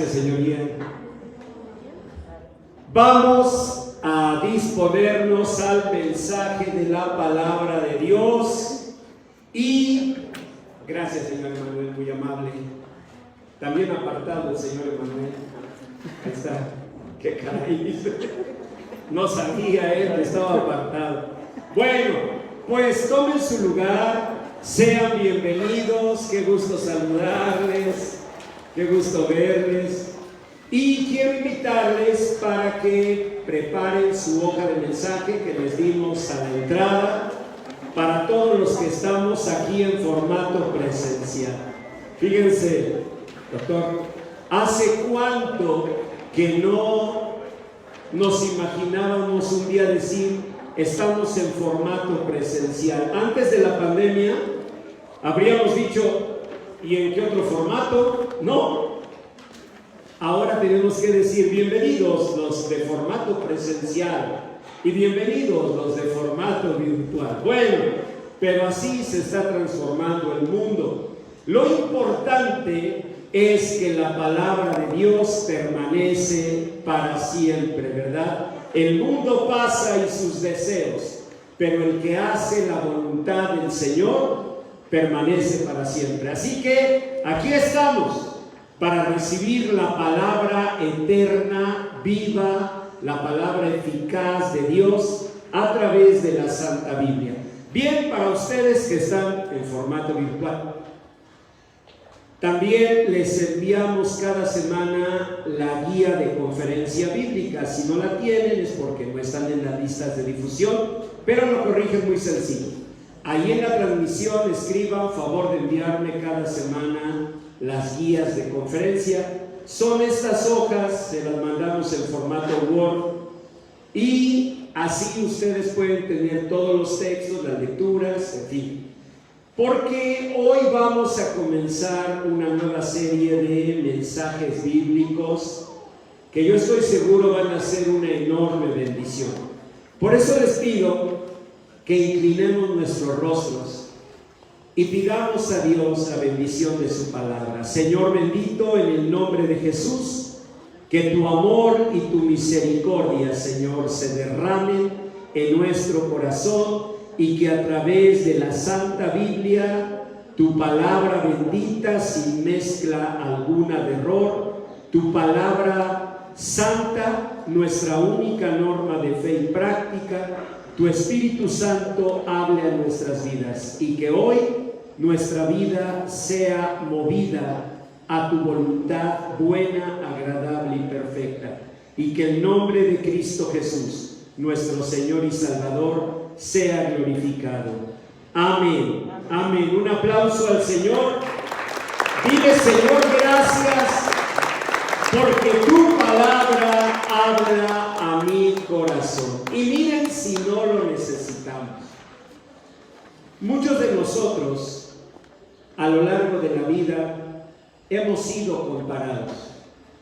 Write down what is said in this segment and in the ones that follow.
Gracias, señoría. Vamos a disponernos al mensaje de la palabra de Dios y gracias, señor Emanuel, muy amable. También apartado el señor Emanuel. Ahí está. Qué caray. No sabía él que estaba apartado. Bueno, pues tomen su lugar, sean bienvenidos, qué gusto saludarles, qué gusto verles. Y quiero invitarles para que preparen su hoja de mensaje que les dimos a la entrada para todos los que estamos aquí en formato presencial. Fíjense, doctor, ¿hace cuánto que no nos imaginábamos un día decir estamos en formato presencial? Antes de la pandemia habríamos dicho, ¿y en qué otro formato? No. Ahora tenemos que decir bienvenidos los de formato presencial y bienvenidos los de formato virtual. Bueno, pero así se está transformando el mundo. Lo importante es que la palabra de Dios permanece para siempre, ¿verdad? El mundo pasa y sus deseos, pero el que hace la voluntad del Señor permanece para siempre. Así que aquí estamos para recibir la palabra eterna, viva, la palabra eficaz de Dios a través de la Santa Biblia. Bien, para ustedes que están en formato virtual, también les enviamos cada semana la guía de conferencia bíblica. Si no la tienen es porque no están en las listas de difusión, pero lo corrigen muy sencillo. Ahí en la transmisión escriban favor de enviarme cada semana las guías de conferencia. Son estas hojas, se las mandamos en formato Word y así ustedes pueden tener todos los textos, las lecturas, en fin. Porque hoy vamos a comenzar una nueva serie de mensajes bíblicos que yo estoy seguro van a ser una enorme bendición. Por eso les pido que inclinemos nuestros rostros y pidamos a Dios la bendición de su palabra. Señor bendito, en el nombre de Jesús, que tu amor y tu misericordia, Señor, se derramen en nuestro corazón y que a través de la Santa Biblia, tu palabra bendita, sin mezcla alguna de error, tu palabra santa, nuestra única norma de fe y práctica, tu Espíritu Santo hable a nuestras vidas y que hoy nuestra vida sea movida a tu voluntad buena, agradable y perfecta, y que el nombre de Cristo Jesús, nuestro Señor y Salvador, sea glorificado. Amén. Amén. Un aplauso al Señor. Dile, Señor, gracias, porque tu palabra habla a mi corazón. Y miren si no lo necesitamos. Muchos de nosotros a lo largo de la vida hemos sido comparados,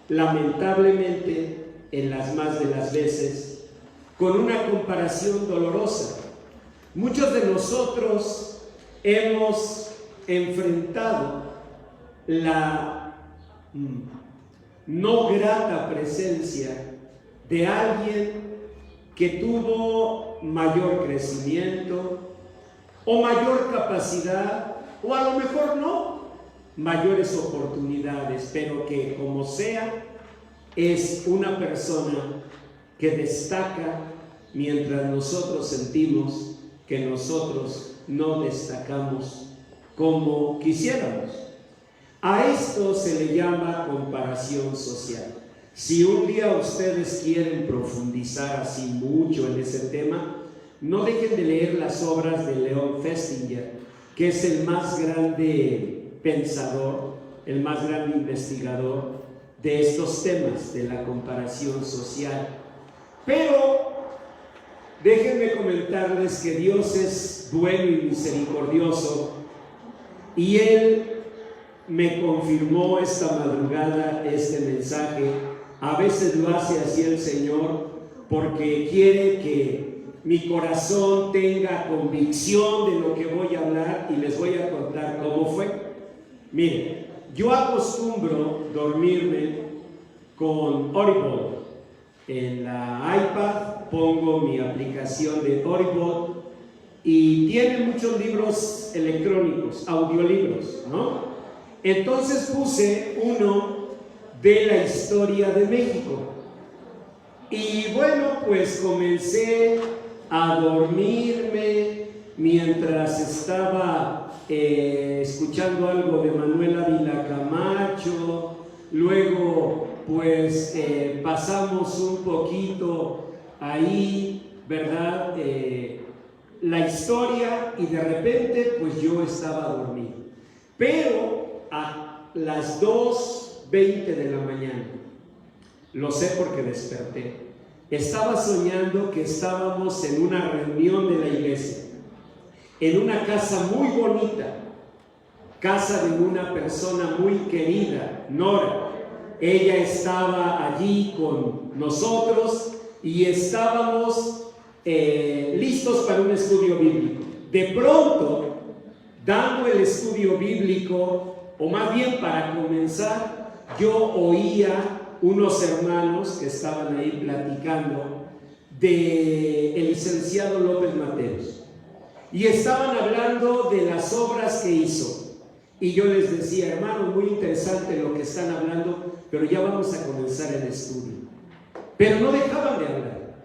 lamentablemente en las más de las veces, con una comparación dolorosa. Muchos de nosotros hemos enfrentado la no grata presencia de alguien que tuvo mayor crecimiento o mayor capacidad, o a lo mejor no, mayores oportunidades, pero que como sea, es una persona que destaca mientras nosotros sentimos que nosotros no destacamos como quisiéramos. A esto se le llama comparación social. Si un día ustedes quieren profundizar así mucho en ese tema, no dejen de leer las obras de Leon Festinger, que es el más grande pensador, el más grande investigador de estos temas de la comparación social. Pero déjenme comentarles que Dios es bueno y misericordioso, y Él me confirmó esta madrugada este mensaje. A veces lo hace así el Señor porque quiere que mi corazón tenga convicción de lo que voy a hablar, y les voy a contar cómo fue. Miren, yo acostumbro dormirme con Audible. En la iPad pongo mi aplicación de Audible y tiene muchos libros electrónicos, audiolibros, ¿no? Entonces puse uno de la historia de México. Y bueno, pues comencé a dormirme mientras estaba escuchando algo de Manuel Ávila Camacho. Luego pues pasamos un poquito ahí, ¿verdad? La historia, y de repente pues yo estaba dormido. Pero a las 2:20 de la mañana, lo sé porque desperté, estaba soñando que estábamos en una reunión de la iglesia, en una casa muy bonita, casa de una persona muy querida, Nora. Ella estaba allí con nosotros y estábamos listos para un estudio bíblico. De pronto, dando el estudio bíblico, o más bien para comenzar, yo oía unos hermanos que estaban ahí platicando del licenciado López Mateos, y estaban hablando de las obras que hizo. Y yo les decía, hermanos, muy interesante lo que están hablando, pero ya vamos a comenzar el estudio. Pero no dejaban de hablar.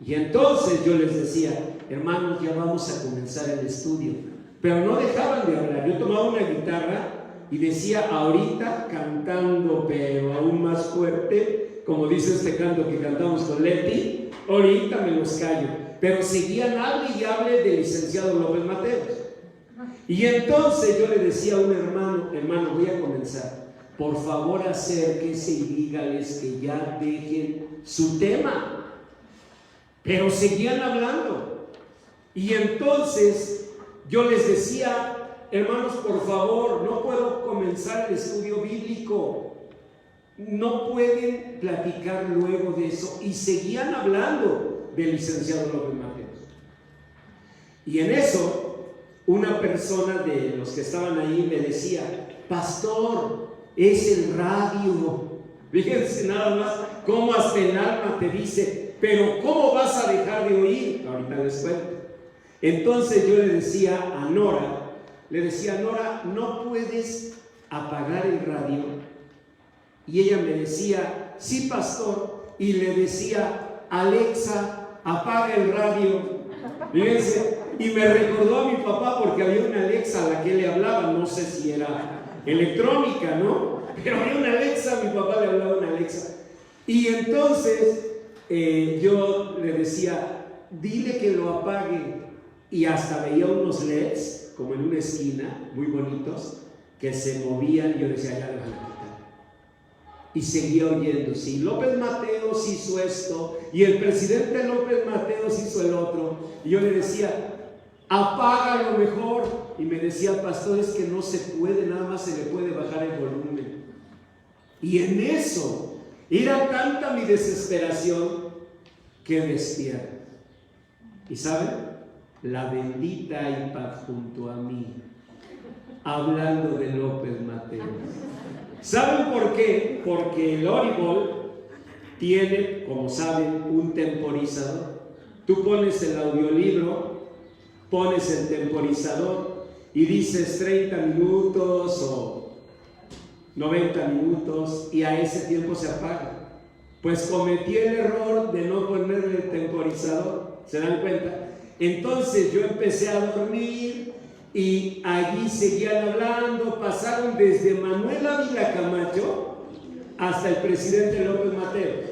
Y entonces yo les decía, hermanos, ya vamos a comenzar el estudio. Pero no dejaban de hablar. Yo tomaba una guitarra y decía, ahorita cantando, pero aún más fuerte, como dice este canto que cantamos con Leti, ahorita me los callo. Pero seguían hable y hable del licenciado López Mateos. Y entonces yo le decía a un hermano, voy a comenzar. Por favor, acérquese y dígales que ya dejen su tema. Pero seguían hablando. Y entonces yo les decía, hermanos, por favor, no puedo comenzar el estudio bíblico. No pueden platicar luego de eso. Y seguían hablando del licenciado López Mateos. Y en eso, una persona de los que estaban ahí me decía, pastor, es el radio. Fíjense nada más cómo hasta el alma te dice, pero ¿cómo vas a dejar de oír? Ahorita les cuento. Entonces yo le decía a Nora, no puedes apagar el radio. Y ella me decía, sí, pastor. Y le decía, Alexa, apaga el radio. Fíjense. Y me recordó a mi papá porque había una Alexa a la que le hablaba, no sé si era electrónica, ¿no? Pero había una Alexa, a mi papá le hablaba una Alexa. Y entonces yo le decía, dile que lo apague. Y hasta veía unos LEDs, como en una esquina, muy bonitos, que se movían. Y yo decía, ya le van a quitar. Y seguía oyendo, sí, López Mateos hizo esto, y el presidente López Mateos hizo el otro. Y yo le decía, apágalo mejor. Y me decía, pastor, es que no se puede, nada más se le puede bajar el volumen. Y en eso era tanta mi desesperación que despierto. Y ¿saben? La bendita iPad junto a mí, hablando de López Mateos. ¿Saben por qué? Porque el Audible tiene, como saben, un temporizador. Tú pones el audiolibro, pones el temporizador y dices 30 minutos o 90 minutos y a ese tiempo se apaga. Pues cometí el error de no ponerle el temporizador. ¿Se dan cuenta? Entonces yo empecé a dormir y allí seguían hablando. Pasaron desde Manuel Ávila Camacho hasta el presidente López Mateos.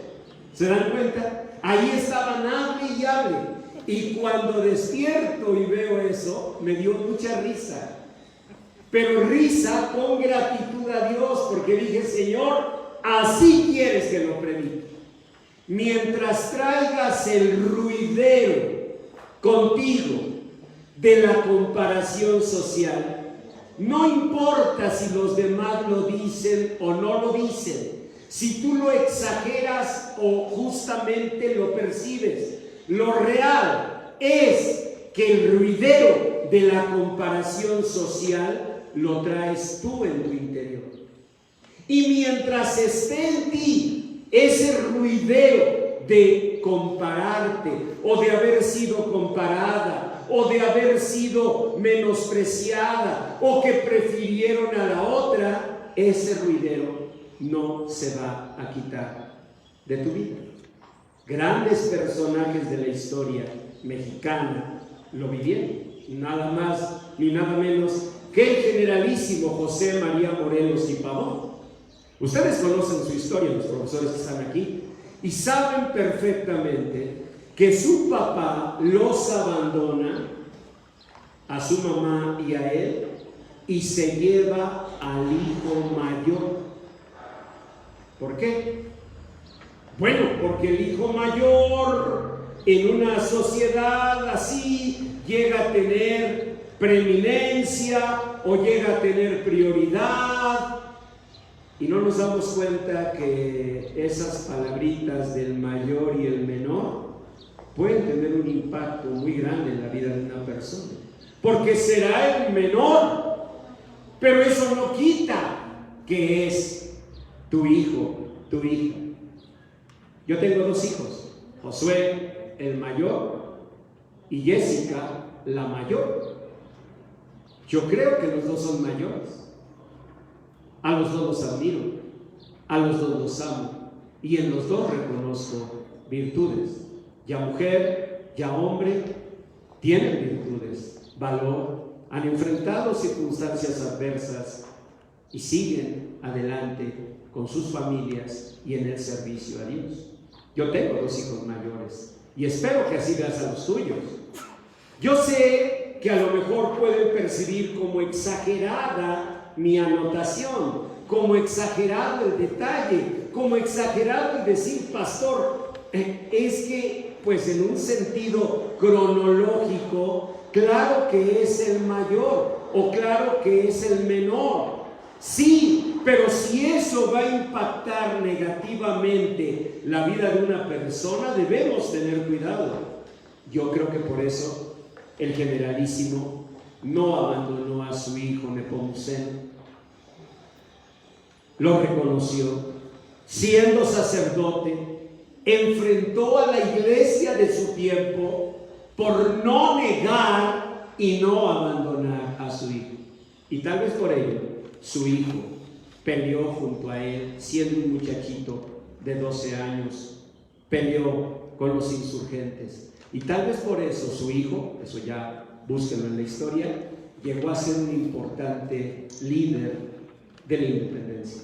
¿Se dan cuenta? Ahí estaban, hable y hable. Y cuando despierto y veo eso, me dio mucha risa. Pero risa con gratitud a Dios, porque dije, Señor, así quieres que lo predique. Mientras traigas el ruidero contigo de la comparación social, no importa si los demás lo dicen o no lo dicen, si tú lo exageras o justamente lo percibes, lo real es que el ruidero de la comparación social lo traes tú en tu interior. Y mientras esté en ti ese ruidero de compararte o de haber sido comparada o de haber sido menospreciada o que prefirieron a la otra, ese ruidero no se va a quitar de tu vida. Grandes personajes de la historia mexicana lo vivieron, nada más ni nada menos que el generalísimo José María Morelos y Pavón. Ustedes conocen su historia, los profesores que están aquí, y saben perfectamente que su papá los abandona a su mamá y a él y se lleva al hijo mayor. ¿Por qué? Bueno, porque el hijo mayor en una sociedad así llega a tener preeminencia o llega a tener prioridad, y no nos damos cuenta que esas palabritas del mayor y el menor pueden tener un impacto muy grande en la vida de una persona, porque será el menor, pero eso no quita que es tu hijo, tu hija. Yo tengo 2 hijos, Josué el mayor y Jessica la mayor. Yo creo que los 2 son mayores. A los 2 los admiro, a los 2 los amo, y en los 2 reconozco virtudes. Ya mujer, ya hombre, tienen virtudes, valor, han enfrentado circunstancias adversas y siguen adelante con sus familias y en el servicio a Dios. Yo tengo 2 hijos mayores y espero que así veas a los tuyos. Yo sé que a lo mejor pueden percibir como exagerada mi anotación, como exagerado el detalle, como exagerado el decir, pastor, es que pues en un sentido cronológico, claro que es el mayor o claro que es el menor. Sí, pero si eso va a impactar negativamente la vida de una persona, debemos tener cuidado. Yo creo que por eso el generalísimo no abandonó a su hijo Nepomuceno. Lo reconoció, siendo sacerdote, enfrentó a la iglesia de su tiempo por no negar y no abandonar a su hijo. Y tal vez por ello, su hijo peleó junto a él, siendo un muchachito de 12 años, peleó con los insurgentes. Y tal vez por eso su hijo, eso ya búsquenlo en la historia, llegó a ser un importante líder de la independencia.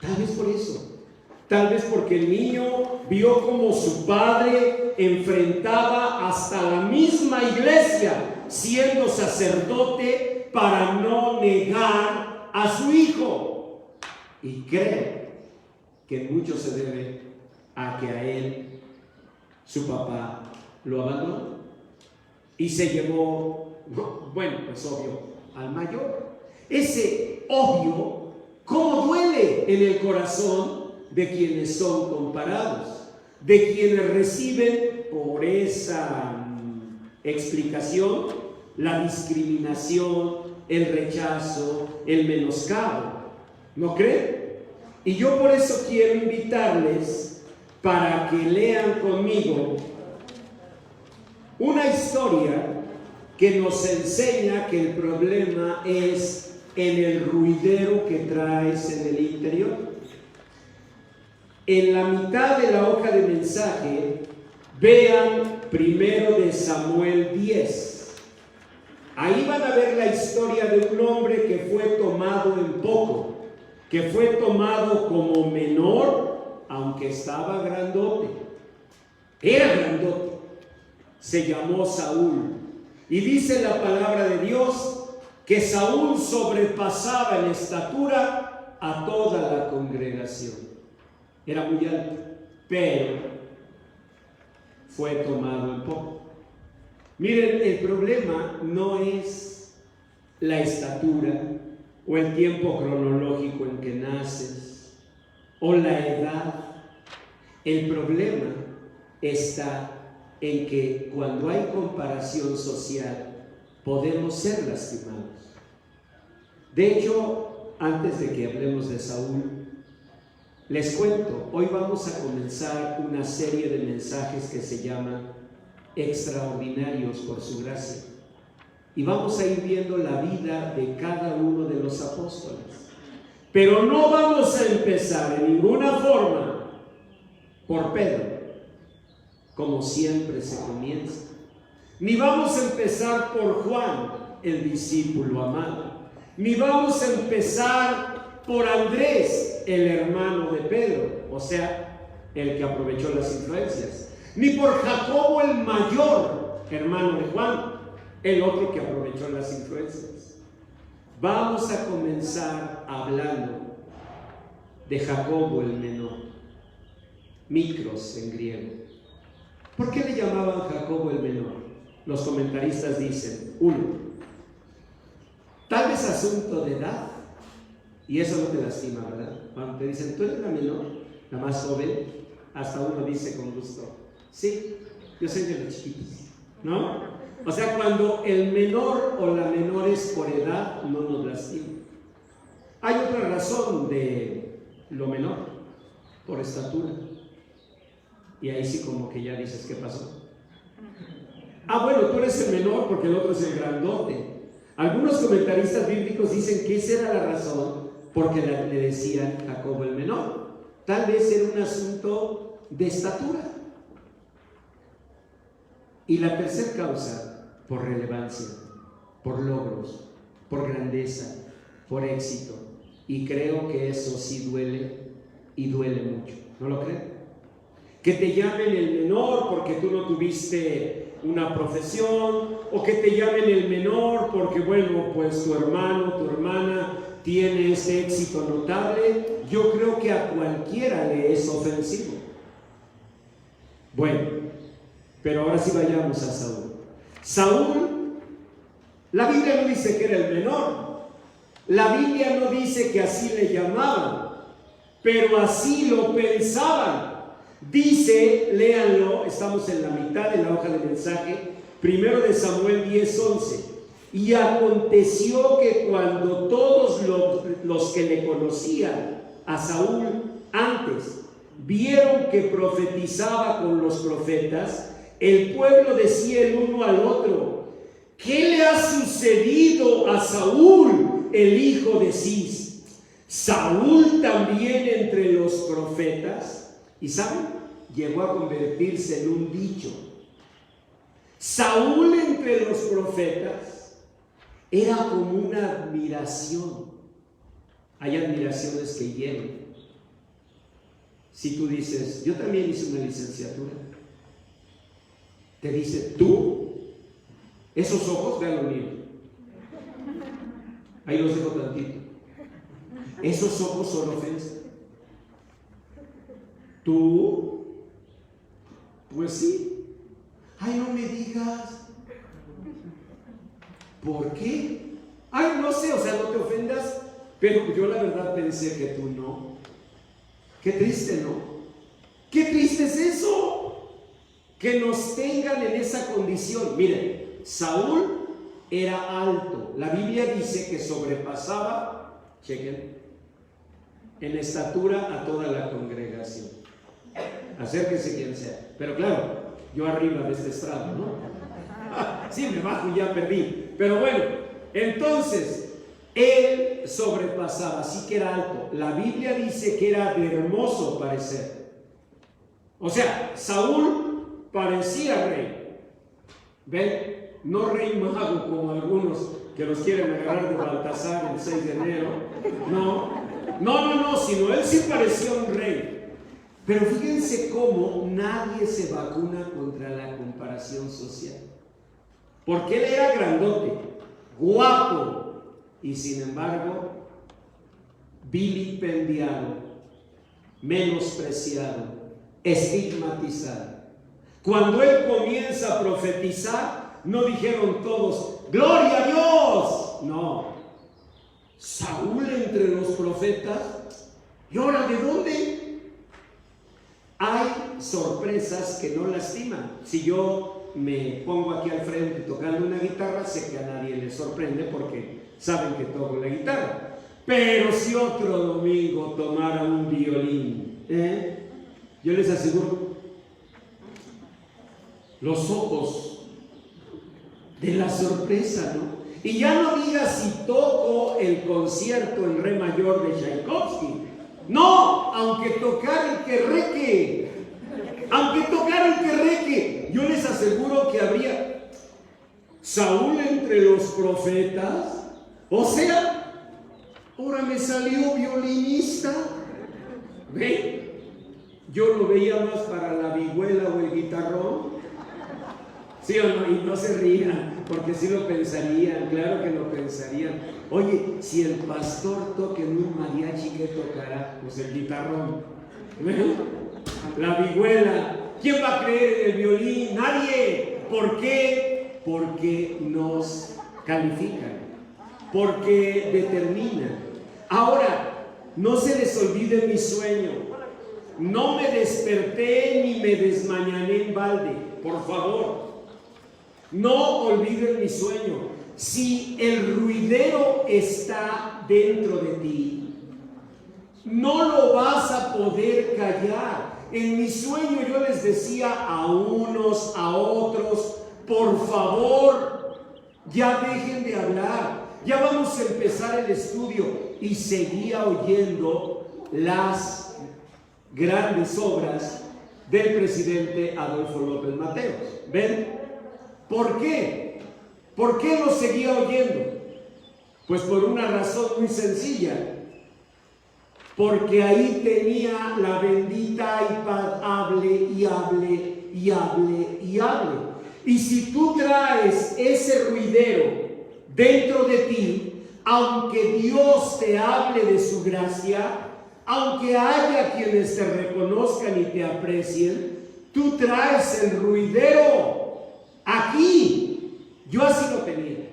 Tal vez por eso, tal vez porque el niño vio como su padre enfrentaba hasta la misma iglesia, siendo sacerdote, para no negar a su hijo. Y cree que mucho se debe a que a él, su papá, lo abandonó y se llevó, bueno, pues obvio, al mayor. Ese obvio, ¿cómo duele en el corazón de quienes son comparados? De quienes reciben por esa explicación la discriminación, el rechazo, el menoscabo. ¿No creen? Y yo por eso quiero invitarles para que lean conmigo una historia que nos enseña que el problema es en el ruidero que traes en el interior. En la mitad de la hoja de mensaje, vean 1 de Samuel 10. Ahí van a ver la historia de un hombre que fue tomado en poco, que fue tomado como menor, aunque estaba grandote. Era grandote. Se llamó Saúl. Y dice la palabra de Dios que Saúl sobrepasaba en estatura a toda la congregación. Era muy alto, pero fue tomado en poco. Miren, el problema no es la estatura o el tiempo cronológico en que naces o la edad. El problema está en que cuando hay comparación social podemos ser lastimados. De hecho, antes de que hablemos de Saúl, Les cuento, hoy vamos a comenzar una serie de mensajes que se llaman Extraordinarios por su gracia. Y vamos a ir viendo la vida de cada uno de los apóstoles. Pero no vamos a empezar en ninguna forma por Pedro, como siempre se comienza. Ni vamos a empezar por Juan, el discípulo amado. Ni vamos a empezar por Andrés, el hermano de Pedro, o sea, el que aprovechó las influencias. Ni por Jacobo el mayor, hermano de Juan, el otro que aprovechó las influencias. Vamos a comenzar hablando de Jacobo el menor, Mikros en griego. ¿Por qué le llamaban Jacobo el menor? Los comentaristas dicen, uno, tal vez asunto de edad, y eso no te lastima, ¿verdad? Cuando te dicen, tú eres la menor, la más joven, hasta uno dice con gusto, sí, yo soy de los chiquitos, ¿no? O sea, cuando el menor o la menor es por edad, no nos lastima. Hay otra razón de lo menor, por estatura. Y ahí sí como que ya dices, ¿qué pasó? Ah, bueno, tú eres el menor porque el otro es el grandote. Algunos comentaristas bíblicos dicen que esa era la razón porque le decían Jacobo el menor. Tal vez era un asunto de estatura. Y la tercera causa, por relevancia, por logros, por grandeza, por éxito. Y creo que eso sí duele y duele mucho. ¿No lo creen? Que te llamen el menor porque tú no tuviste una profesión, o que te llamen el menor porque, bueno, pues tu hermano, tu hermana tiene ese éxito notable. Yo creo que a cualquiera le es ofensivo. Bueno, pero ahora sí vayamos a Saúl. Saúl, la Biblia no dice que era el menor, la Biblia no dice que así le llamaban, pero así lo pensaban. Dice, léanlo, estamos en la mitad de la hoja de mensaje, 1 de Samuel 10:11. Y aconteció que cuando todos los que le conocían a Saúl antes vieron que profetizaba con los profetas, el pueblo decía el uno al otro, ¿qué le ha sucedido a Saúl, el hijo de Cis? ¿Saúl también entre los profetas? ¿Y saben? Llegó a convertirse en un dicho. Saúl entre los profetas era como una admiración. Hay admiraciones que hieren. Si tú dices, yo también hice una licenciatura, te dice, ¿tú? Esos ojos, vean lo mío. Ahí los dejo tantito. Esos ojos son ofensa. ¿Tú? Pues sí. Ay, no me digas. ¿Por qué? Ay, no sé, o sea, no te ofendas, pero yo la verdad pensé que tú no. Qué triste, ¿no? Qué triste es eso, que nos tengan en esa condición. Miren, Saúl era alto. La Biblia dice que sobrepasaba, chequen, en estatura a toda la congregación. Acérquese quien sea. Pero claro, yo arriba de este estrado, ¿no? Sí, me bajo y ya perdí. Pero bueno, entonces, él sobrepasaba, así que era alto. La Biblia dice que era de hermoso parecer. O sea, Saúl parecía rey. ¿Ven? No rey mago como algunos que los quieren agarrar de Baltasar el 6 de enero. No, sino él sí parecía un rey. Pero fíjense cómo nadie se vacuna contra la comparación social. Porque él era grandote, guapo, y sin embargo, vilipendiado, menospreciado, estigmatizado. Cuando él comienza a profetizar, no dijeron todos, ¡gloria a Dios! No. Saúl entre los profetas, ¿y ahora de dónde? Hay sorpresas que no lastiman. Si yo me pongo aquí al frente tocando una guitarra, sé que a nadie le sorprende porque saben que toco la guitarra. Pero si otro domingo tomara un violín, yo les aseguro, los ojos de la sorpresa, ¿no? Y ya no digas si toco el concierto en re mayor de Tchaikovsky. No, aunque tocara el querreque, yo les aseguro que habría Saúl entre los profetas. O sea, ahora me salió violinista. ¿Ve? Yo lo veía más para la vihuela o el guitarrón. ¿Sí o no? Y no se rían, porque sí lo pensarían, claro que lo pensarían. Oye, si el pastor toca en un mariachi, ¿qué tocará? Pues el guitarrón. La vihuela. ¿Quién va a creer en el violín? Nadie. ¿Por qué? Porque nos califican, porque determinan. Ahora, no se les olvide mi sueño. No me desperté ni me desmañané en balde, por favor. No olviden mi sueño. Si el ruidero está dentro de ti, no lo vas a poder callar. En mi sueño yo les decía a unos, a otros, por favor, ya dejen de hablar. Ya vamos a empezar el estudio. Y seguía oyendo las grandes obras del presidente Adolfo López Mateos. ¿Ven? ¿Por qué? ¿Por qué lo seguía oyendo? Pues por una razón muy sencilla. Porque ahí tenía la bendita iPad, hable y hable y hable y hable. Y si tú traes ese ruidero dentro de ti, aunque Dios te hable de su gracia, aunque haya quienes te reconozcan y te aprecien, tú traes el ruidero. Aquí, yo así lo tenía.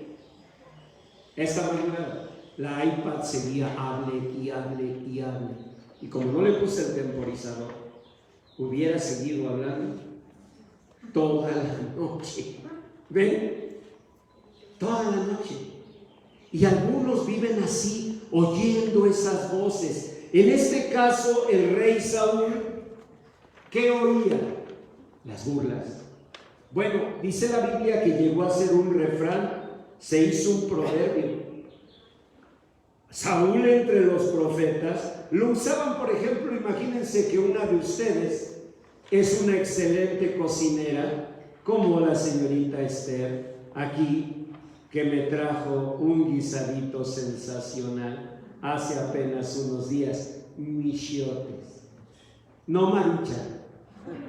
Esta mañana la iPad seguía hable y hable y hable. Y como no le puse el temporizador, hubiera seguido hablando toda la noche. ¿Ven? Toda la noche. Y algunos viven así, oyendo esas voces. En este caso, el rey Saúl, ¿qué oía? Las burlas. Bueno, dice la Biblia que llegó a ser un refrán, se hizo un proverbio. Saúl entre los profetas lo usaban, por ejemplo, imagínense que una de ustedes es una excelente cocinera, como la señorita Esther, aquí, que me trajo un guisadito sensacional hace apenas unos días, michiotes, no maruchan,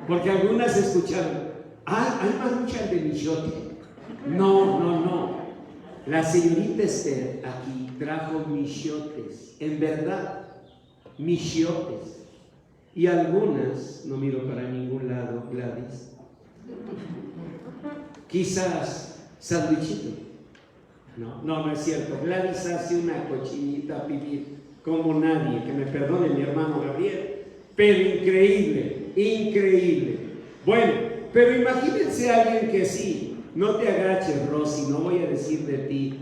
porque algunas escucharon. ¿Hay maruchan de michote? No. La señorita Esther aquí trajo michotes, en verdad, michotes. Y algunas, no miro para ningún lado, Gladys, quizás sandwichito. No es cierto. Gladys hace una cochinita pibil como nadie, que me perdone mi hermano Gabriel, pero increíble. Bueno, pero imagínense a alguien que sí, no te agaches, Rosy, no voy a decir de ti,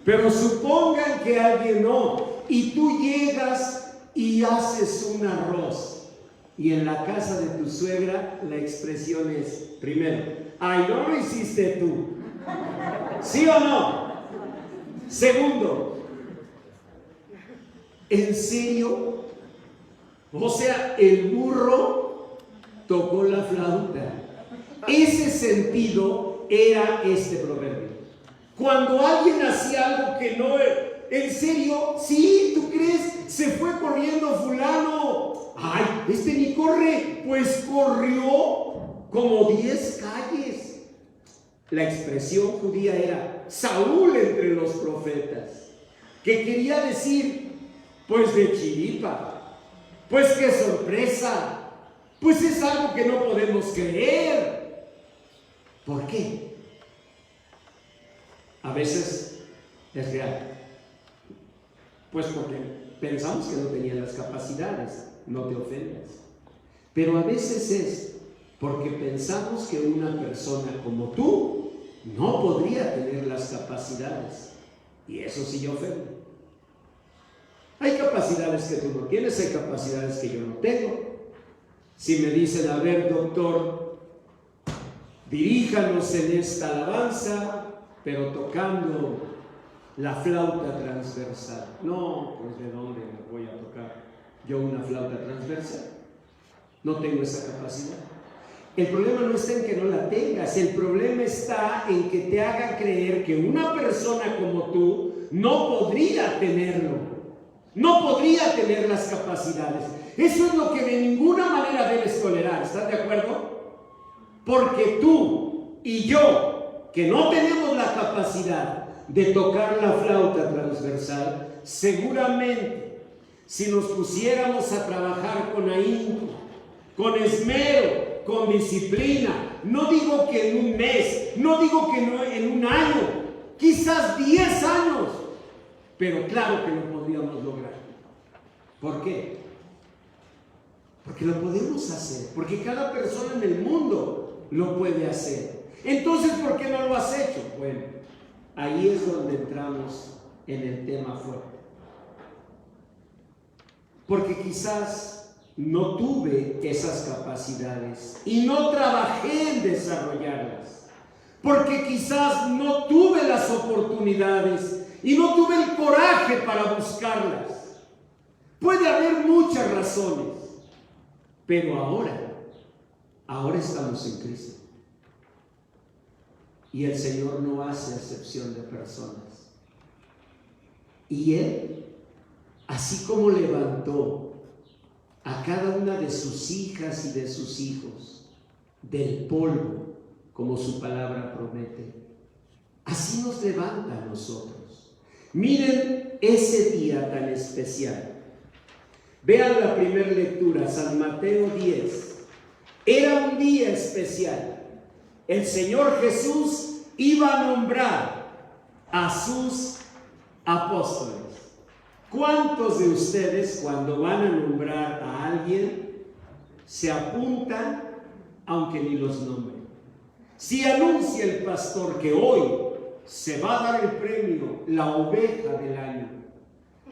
pero supongan que alguien no, y tú llegas y haces un arroz, y en la casa de tu suegra la expresión es, primero, ay, no lo hiciste tú, ¿sí o no? Segundo, ¿en serio? O sea, el burro tocó la flauta. Ese sentido era este proverbio. Cuando alguien hacía algo que no, ¿en serio? Sí, ¿tú crees? Se fue corriendo fulano. Ay, este ni corre. Pues corrió como 10 calles. La expresión judía era Saúl entre los profetas, que quería decir, pues de chiripa, pues qué sorpresa. Pues es algo que no podemos creer. ¿Por qué? A veces es real. Pues porque pensamos que no tenía las capacidades, no te ofendas. Pero a veces es porque pensamos que una persona como tú no podría tener las capacidades. Y eso sí ofende. Hay capacidades que tú no tienes, hay capacidades que yo no tengo. Si me dicen, a ver, doctor, diríjanos en esta alabanza, pero tocando la flauta transversal. No, pues ¿de dónde me voy a tocar yo una flauta transversal? No tengo esa capacidad. El problema no está en que no la tengas, el problema está en que te haga creer que una persona como tú no podría tenerlo, no podría tener las capacidades. Eso es lo que de ninguna manera debes tolerar, ¿estás de acuerdo? Porque tú y yo, que no tenemos la capacidad de tocar la flauta transversal, seguramente si nos pusiéramos a trabajar con ahínco, con esmero, con disciplina, no digo que en un mes, no digo que no en un año, quizás 10 años, pero claro que lo podríamos lograr. ¿Por qué? Porque lo podemos hacer, porque cada persona en el mundo lo puede hacer. Entonces, ¿por qué no lo has hecho? Bueno, ahí es donde entramos en el tema fuerte. Porque quizás no tuve esas capacidades y no trabajé en desarrollarlas. Porque quizás no tuve las oportunidades y no tuve el coraje para buscarlas. Puede haber muchas razones, pero ahora estamos en Cristo. Y el Señor no hace acepción de personas. Y Él, así como levantó a cada una de sus hijas y de sus hijos del polvo, como su palabra promete, así nos levanta a nosotros. Miren ese día tan especial. Vean la primera lectura, San Mateo 10. Era un día especial. El Señor Jesús iba a nombrar a sus apóstoles. ¿Cuántos de ustedes, cuando van a nombrar a alguien, se apuntan aunque ni los nombren? Si anuncia el pastor que hoy se va a dar el premio, la oveja del año,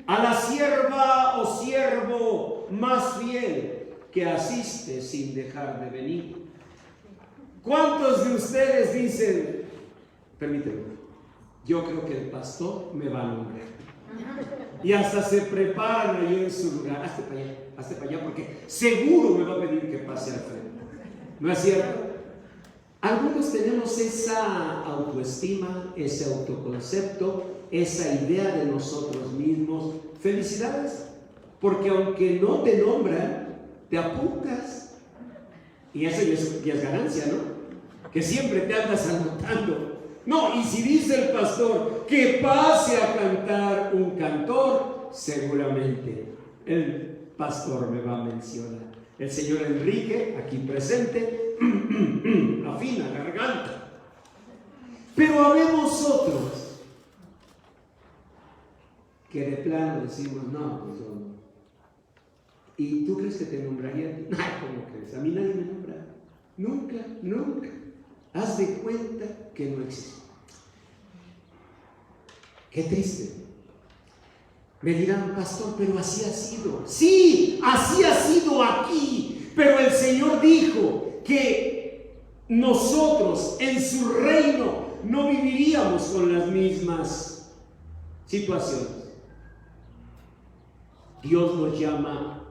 a la sierva o siervo más fiel que asiste sin dejar de venir, ¿cuántos de ustedes dicen, permíteme, yo creo que el pastor me va a nombrar? Y hasta se preparan ahí en su lugar. Hazte para allá, porque seguro me va a pedir que pase al frente. ¿No es cierto? Algunos tenemos esa autoestima, ese autoconcepto, esa idea de nosotros mismos. Felicidades, porque aunque no te nombran, te apuntas. Y eso ya es ganancia, ¿no? Que siempre te andas anotando. No, y si dice el pastor que pase a cantar un cantor, seguramente el pastor me va a mencionar. El señor Enrique, aquí presente, afina la garganta. Pero habemos otros que de plano decimos, no, pues yo no. ¿Y tú crees que te nombraría? Ay, ¿cómo crees? A mí nadie me nombra. Nunca. Haz de cuenta que no existe. Qué triste. Me dirán, pastor, pero así ha sido. Sí, así ha sido aquí. Pero el Señor dijo que nosotros en su reino no viviríamos con las mismas situaciones. Dios nos llama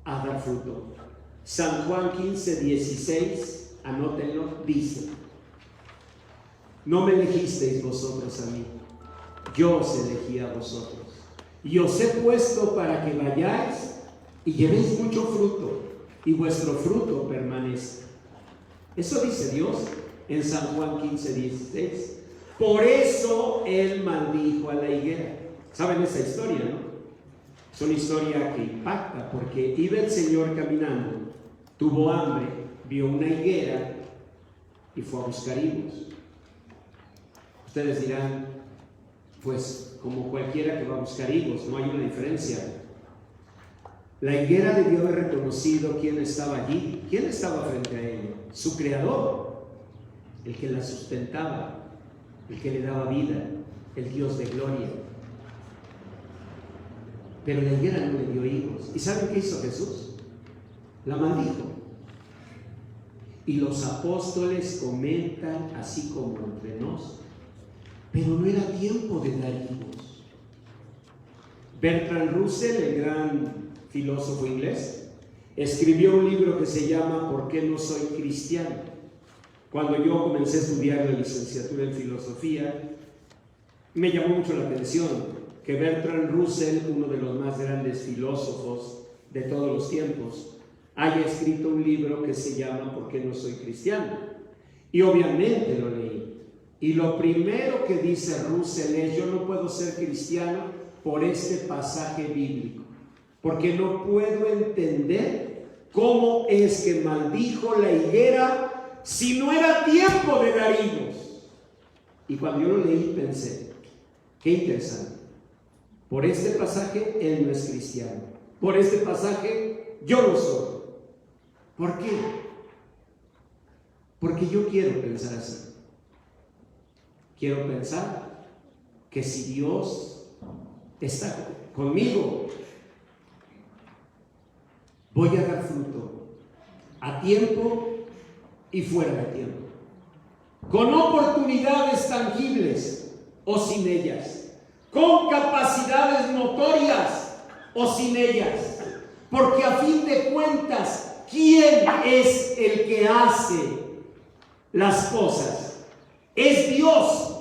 a dar fruto. San Juan 15:16, anótenlo, dice: no me elegisteis vosotros a mí, yo os elegí a vosotros, y os he puesto para que vayáis y llevéis mucho fruto, y vuestro fruto permanezca. Eso dice Dios en San Juan 15:16. Por eso Él maldijo a la higuera. ¿Saben esa historia, no? Es una historia que impacta, porque iba el Señor caminando, tuvo hambre, vio una higuera y fue a buscar higos. Ustedes dirán, pues como cualquiera que va a buscar higos, no hay una diferencia. La higuera debió haber reconocido quién estaba allí, quién estaba frente a ella, su creador, el que la sustentaba, el que le daba vida, el Dios de gloria. pero la higuera no le dio higos. ¿Y saben qué hizo Jesús? La maldijo. Y los apóstoles comentan así como entre nos, pero no era tiempo de dar higos. Bertrand Russell, el gran filósofo inglés, escribió un libro que se llama ¿Por qué no soy cristiano? Cuando yo comencé a estudiar la licenciatura en filosofía, me llamó mucho la atención que Bertrand Russell, uno de los más grandes filósofos de todos los tiempos, haya escrito un libro que se llama ¿Por qué no soy cristiano? Y obviamente lo leí. Y lo primero que dice Russell es: yo no puedo ser cristiano por este pasaje bíblico, porque no puedo entender cómo es que maldijo la higuera si no era tiempo de dar higos. Y cuando yo lo leí pensé, qué interesante. Por este pasaje él no es cristiano, por este pasaje yo lo soy. ¿Por qué? Porque yo quiero pensar así. Quiero pensar que si Dios está conmigo, voy a dar fruto a tiempo y fuera de tiempo, con oportunidades tangibles o sin ellas, con capacidades notorias o sin ellas, porque a fin de cuentas, ¿quién es el que hace las cosas? Es Dios,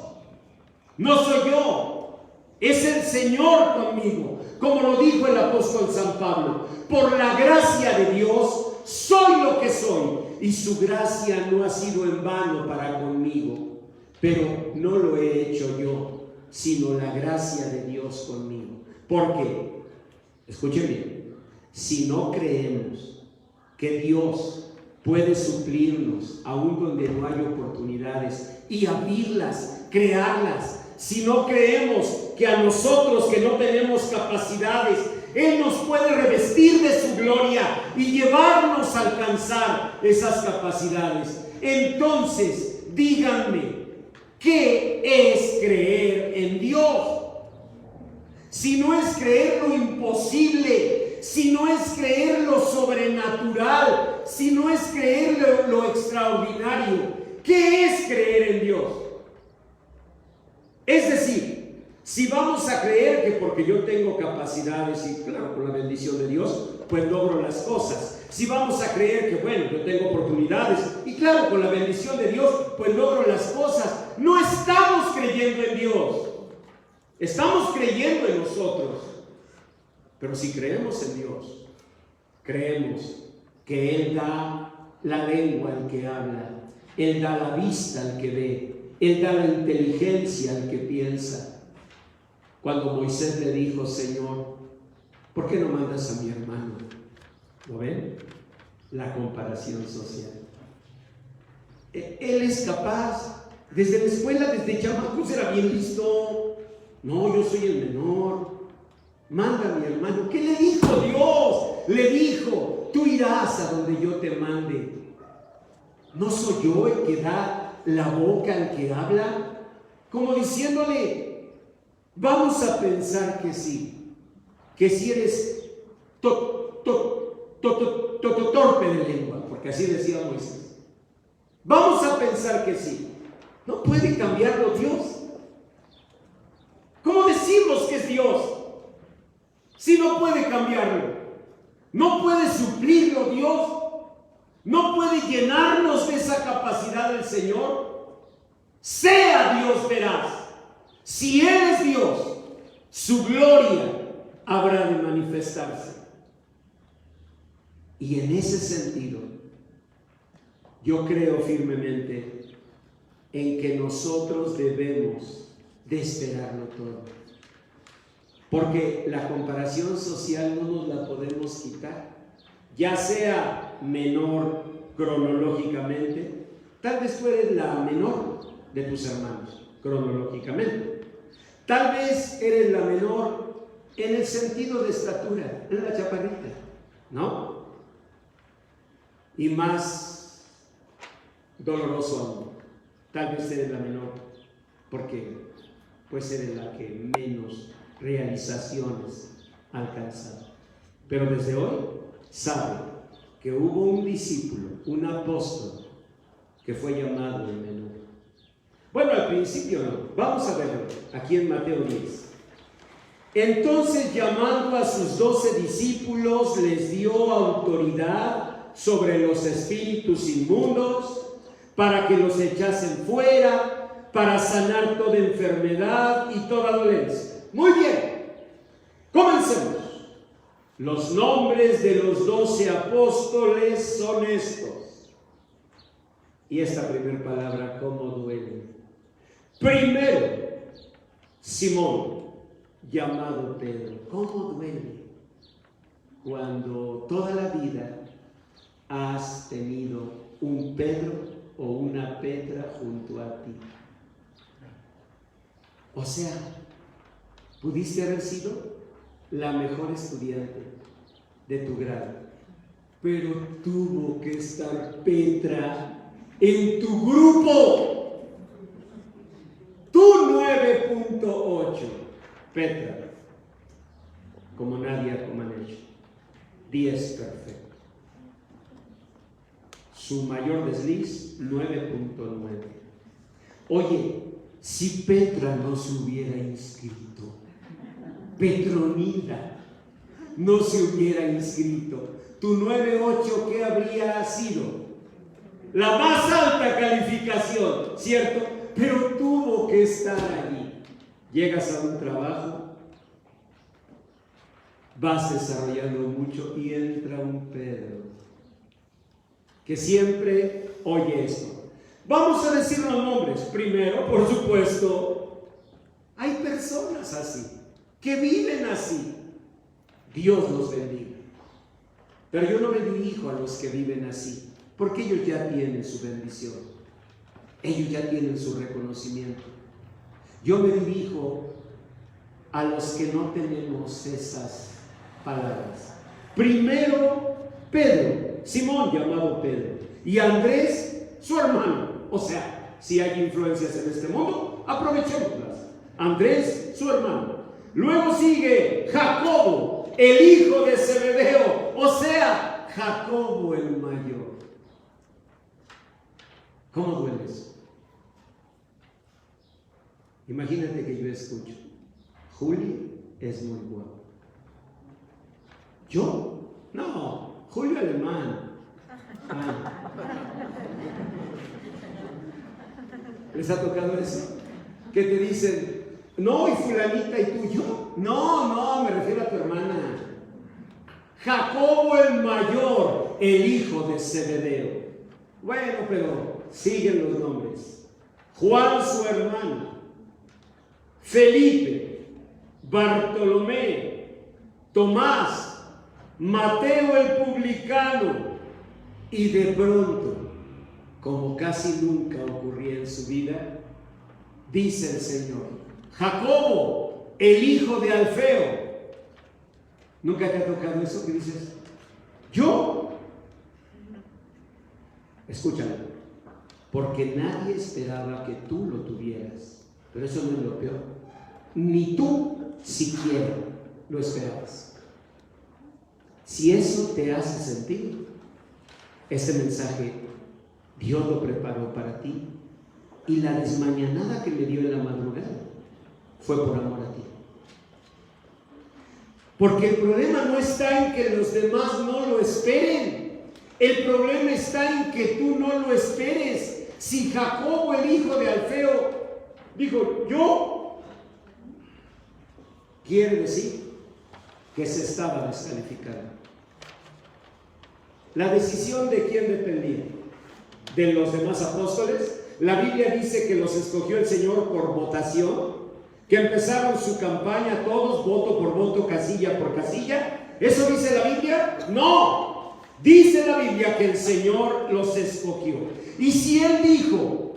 no soy yo, es el Señor conmigo, como lo dijo el apóstol San Pablo: por la gracia de Dios soy lo que soy, y su gracia no ha sido en vano para conmigo, pero no lo he hecho yo, sino la gracia de Dios conmigo. ¿Por qué? Escuchen bien, si no creemos que Dios puede suplirnos aún donde no hay oportunidades y abrirlas, crearlas, si no creemos que a nosotros que no tenemos capacidades, Él nos puede revestir de su gloria y llevarnos a alcanzar esas capacidades, entonces díganme, ¿qué es creer en Dios? Si no es creer lo imposible, si no es creer lo sobrenatural, si no es creer lo extraordinario, ¿qué es creer en Dios? Es decir, si vamos a creer que porque yo tengo capacidades y claro, con la bendición de Dios, pues logro las cosas. Si vamos a creer que bueno, yo tengo oportunidades y claro, con la bendición de Dios, pues logro las cosas. No estamos creyendo en Dios. Estamos creyendo en nosotros. Pero si creemos en Dios, creemos que Él da la lengua al que habla, Él da la vista al que ve, Él da la inteligencia al que piensa. Cuando Moisés le dijo: Señor, ¿por qué no mandas a mi hermano? ¿Lo ven? La comparación social. Él es capaz, desde la escuela, desde chamaco, era bien listo. No, yo soy el menor. Manda a mi hermano. ¿Qué le dijo Dios? Le dijo: tú irás a donde yo te mande. ¿No soy yo el que da la boca al que habla? Como diciéndole: vamos a pensar que sí, que si eres torpe de lengua, porque así decía Moisés. Vamos a pensar que sí. No puede cambiarlo Dios. ¿Cómo decimos que es Dios si no puede cambiarlo? No puede suplirlo Dios. No puede llenarnos de esa capacidad del Señor. Sea Dios veraz. Si Él es Dios, su gloria habrá de manifestarse. Y en ese sentido, yo creo firmemente en que nosotros debemos de esperarlo todo. Porque la comparación social no nos la podemos quitar. Ya sea menor cronológicamente, tal vez tú eres la menor de tus hermanos cronológicamente. Tal vez eres la menor en el sentido de estatura, en la chaparrita, ¿no? Y más doloroso aún, tal vez eres la menor porque pues eres la que menos realizaciones alcanzado. Pero desde hoy sabe que hubo un discípulo, un apóstol, que fue llamado el menor. Bueno, al principio no. Vamos a verlo aquí en Mateo 10. Entonces, llamando a sus 12 discípulos, les dio autoridad sobre los espíritus inmundos para que los echasen fuera, para sanar toda enfermedad y toda dolencia. Muy bien, comencemos. Los nombres de los 12 apóstoles son estos. Y esta primera palabra, ¿cómo duele? Primero, Simón, llamado Pedro. ¿Cómo duele cuando toda la vida has tenido un Pedro o una Petra junto a ti? O sea, pudiste haber sido la mejor estudiante de tu grado, pero tuvo que estar Petra en tu grupo. Tú 9.8, Petra, como Nadia Comaneci, 10 perfecto. Su mayor desliz, 9.9. Oye, si Petra no se hubiera inscrito, Petronila no se hubiera inscrito, tu 9.8, ¿qué habría sido? La más alta calificación, ¿cierto? Pero tuvo que estar allí. Llegas a un trabajo, vas desarrollando mucho y entra un Pedro que siempre oye esto. Vamos a decir los nombres. Primero, por supuesto, hay personas así, que viven así. Dios los bendiga. Pero yo no me dirijo a los que viven así, porque ellos ya tienen su bendición. Ellos ya tienen su reconocimiento. Yo me dirijo a los que no tenemos esas palabras. Primero, Pedro, Simón llamado Pedro, y Andrés, su hermano. O sea, si hay influencias en este mundo, aprovechémoslas. Andrés, su hermano. Luego sigue Jacobo, el hijo de Zebedeo, o sea, Jacobo el mayor. ¿Cómo duele eso? Imagínate que yo escucho, Julio es muy guapo. ¿Yo? No, Julio Alemán. ¿Les ha tocado eso? Que te dicen, no, y fulanita, y tú, yo. No, me refiero a tu hermana. Jacobo el mayor, el hijo de Zebedeo. Bueno, pero siguen los nombres. Juan su hermano, Felipe, Bartolomé, Tomás, Mateo el publicano, y de pronto, como casi nunca ocurría en su vida, dice el Señor, Jacobo, el hijo de Alfeo. ¿Nunca te ha tocado eso que dices? ¿Yo? Escúchalo, porque nadie esperaba que tú lo tuvieras, pero eso no es lo peor. Ni tú siquiera lo esperabas. Si eso te hace sentir, este mensaje Dios lo preparó para ti, y la desmañanada que me dio en la madrugada fue por amor a ti. Porque el problema no está en que los demás no lo esperen, el problema está en que tú no lo esperes. Si Jacobo, el hijo de Alfeo, dijo, yo, quiere decir que se estaba descalificando. La decisión de quién dependía, de los demás apóstoles. La Biblia dice que los escogió el Señor por votación, que empezaron su campaña todos, voto por voto, casilla por casilla. ¿Eso dice la Biblia? No, dice la Biblia que el Señor los escogió. Y si Él dijo,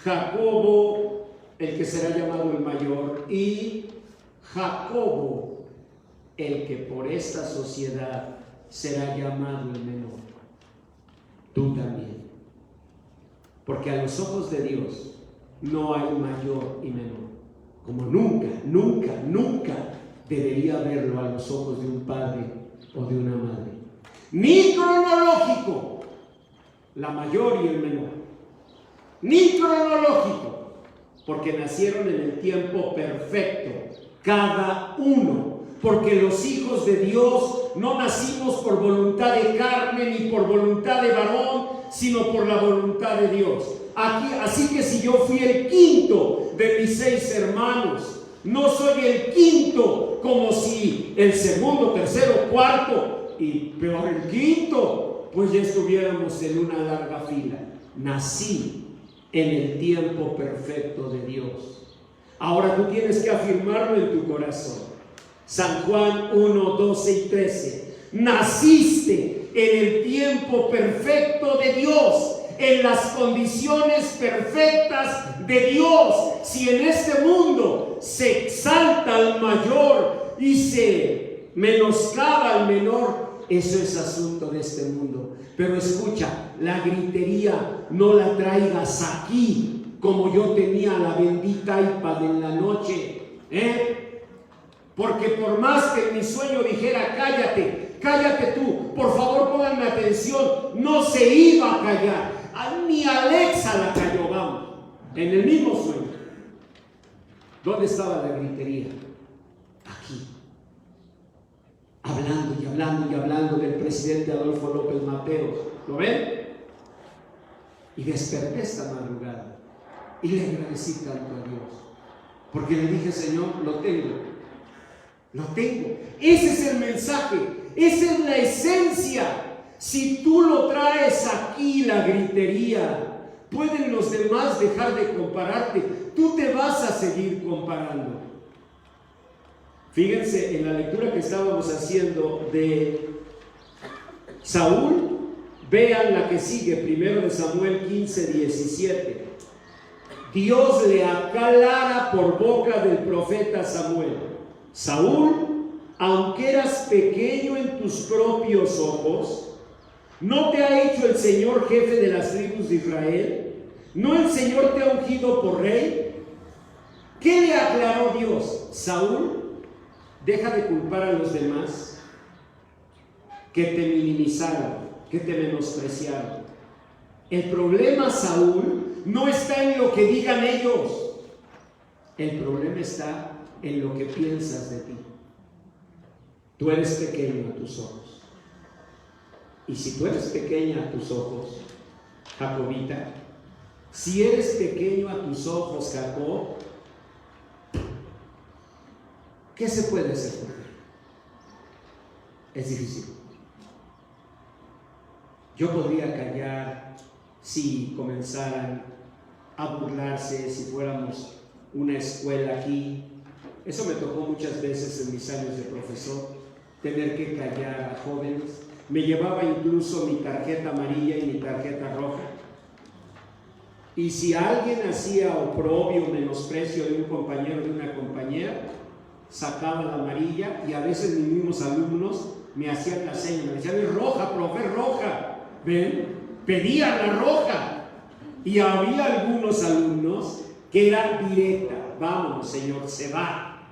Jacobo, el que será llamado el mayor, y Jacobo, el que por esta sociedad será llamado el menor, tú también. Porque a los ojos de Dios no hay mayor y menor. Como nunca debería verlo a los ojos de un padre o de una madre. Ni cronológico, la mayor y el menor. Ni cronológico, porque nacieron en el tiempo perfecto, cada uno. Porque los hijos de Dios no nacimos por voluntad de carne ni por voluntad de varón, sino por la voluntad de Dios. Así que si yo fui el quinto de mis 6 hermanos, no soy el quinto como si el segundo, tercero, cuarto y peor el quinto, pues ya estuviéramos en una larga fila. Nací en el tiempo perfecto de Dios. Ahora tú tienes que afirmarlo en tu corazón. San Juan 1, 12 y 13. Naciste en el tiempo perfecto de Dios, en las condiciones perfectas de Dios. Si en este mundo se exalta al mayor y se menoscaba al menor, eso es asunto de este mundo. Pero escucha, la gritería no la traigas aquí, como yo tenía la bendita iPad en la noche, porque por más que en mi sueño dijera cállate, cállate tú, por favor pónganme atención, no se iba a callar. Ni Alexa la cayó, vamos, en el mismo sueño. ¿Dónde estaba la gritería? Aquí, hablando y hablando y hablando del presidente Adolfo López Mateos. ¿Lo ven? Y desperté esta madrugada y le agradecí tanto a Dios, porque le dije: Señor, lo tengo. Ese es el mensaje, esa es la esencia. Si tú lo traes aquí, la gritería, pueden los demás dejar de compararte, tú te vas a seguir comparando. Fíjense en la lectura que estábamos haciendo de Saúl, vean la que sigue, 1 Samuel 15, 17. Dios le aclara por boca del profeta Samuel: Saúl, aunque eras pequeño en tus propios ojos, ¿no te ha hecho el Señor jefe de las tribus de Israel? ¿No el Señor te ha ungido por rey? ¿Qué le aclaró Dios? Saúl, deja de culpar a los demás que te minimizaron, que te menospreciaron. El problema, Saúl, no está en lo que digan ellos. El problema está en lo que piensas de ti. Tú eres pequeño a tus ojos. Y si tú eres pequeña a tus ojos, Jacobita, si eres pequeño a tus ojos, Jacob, ¿qué se puede hacer por ti? Es difícil. Yo podría callar si comenzaran a burlarse, si fuéramos una escuela aquí. Eso me tocó muchas veces en mis años de profesor, tener que callar a jóvenes. Me llevaba incluso mi tarjeta amarilla y mi tarjeta roja. Y si alguien hacía oprobio, menosprecio de un compañero o de una compañera, sacaba la amarilla, y a veces mis mismos alumnos me hacían la seña, me decían: es roja, profe, es roja. ¿Ven? Pedían la roja. Y había algunos alumnos que era directa: vámonos, señor, se va,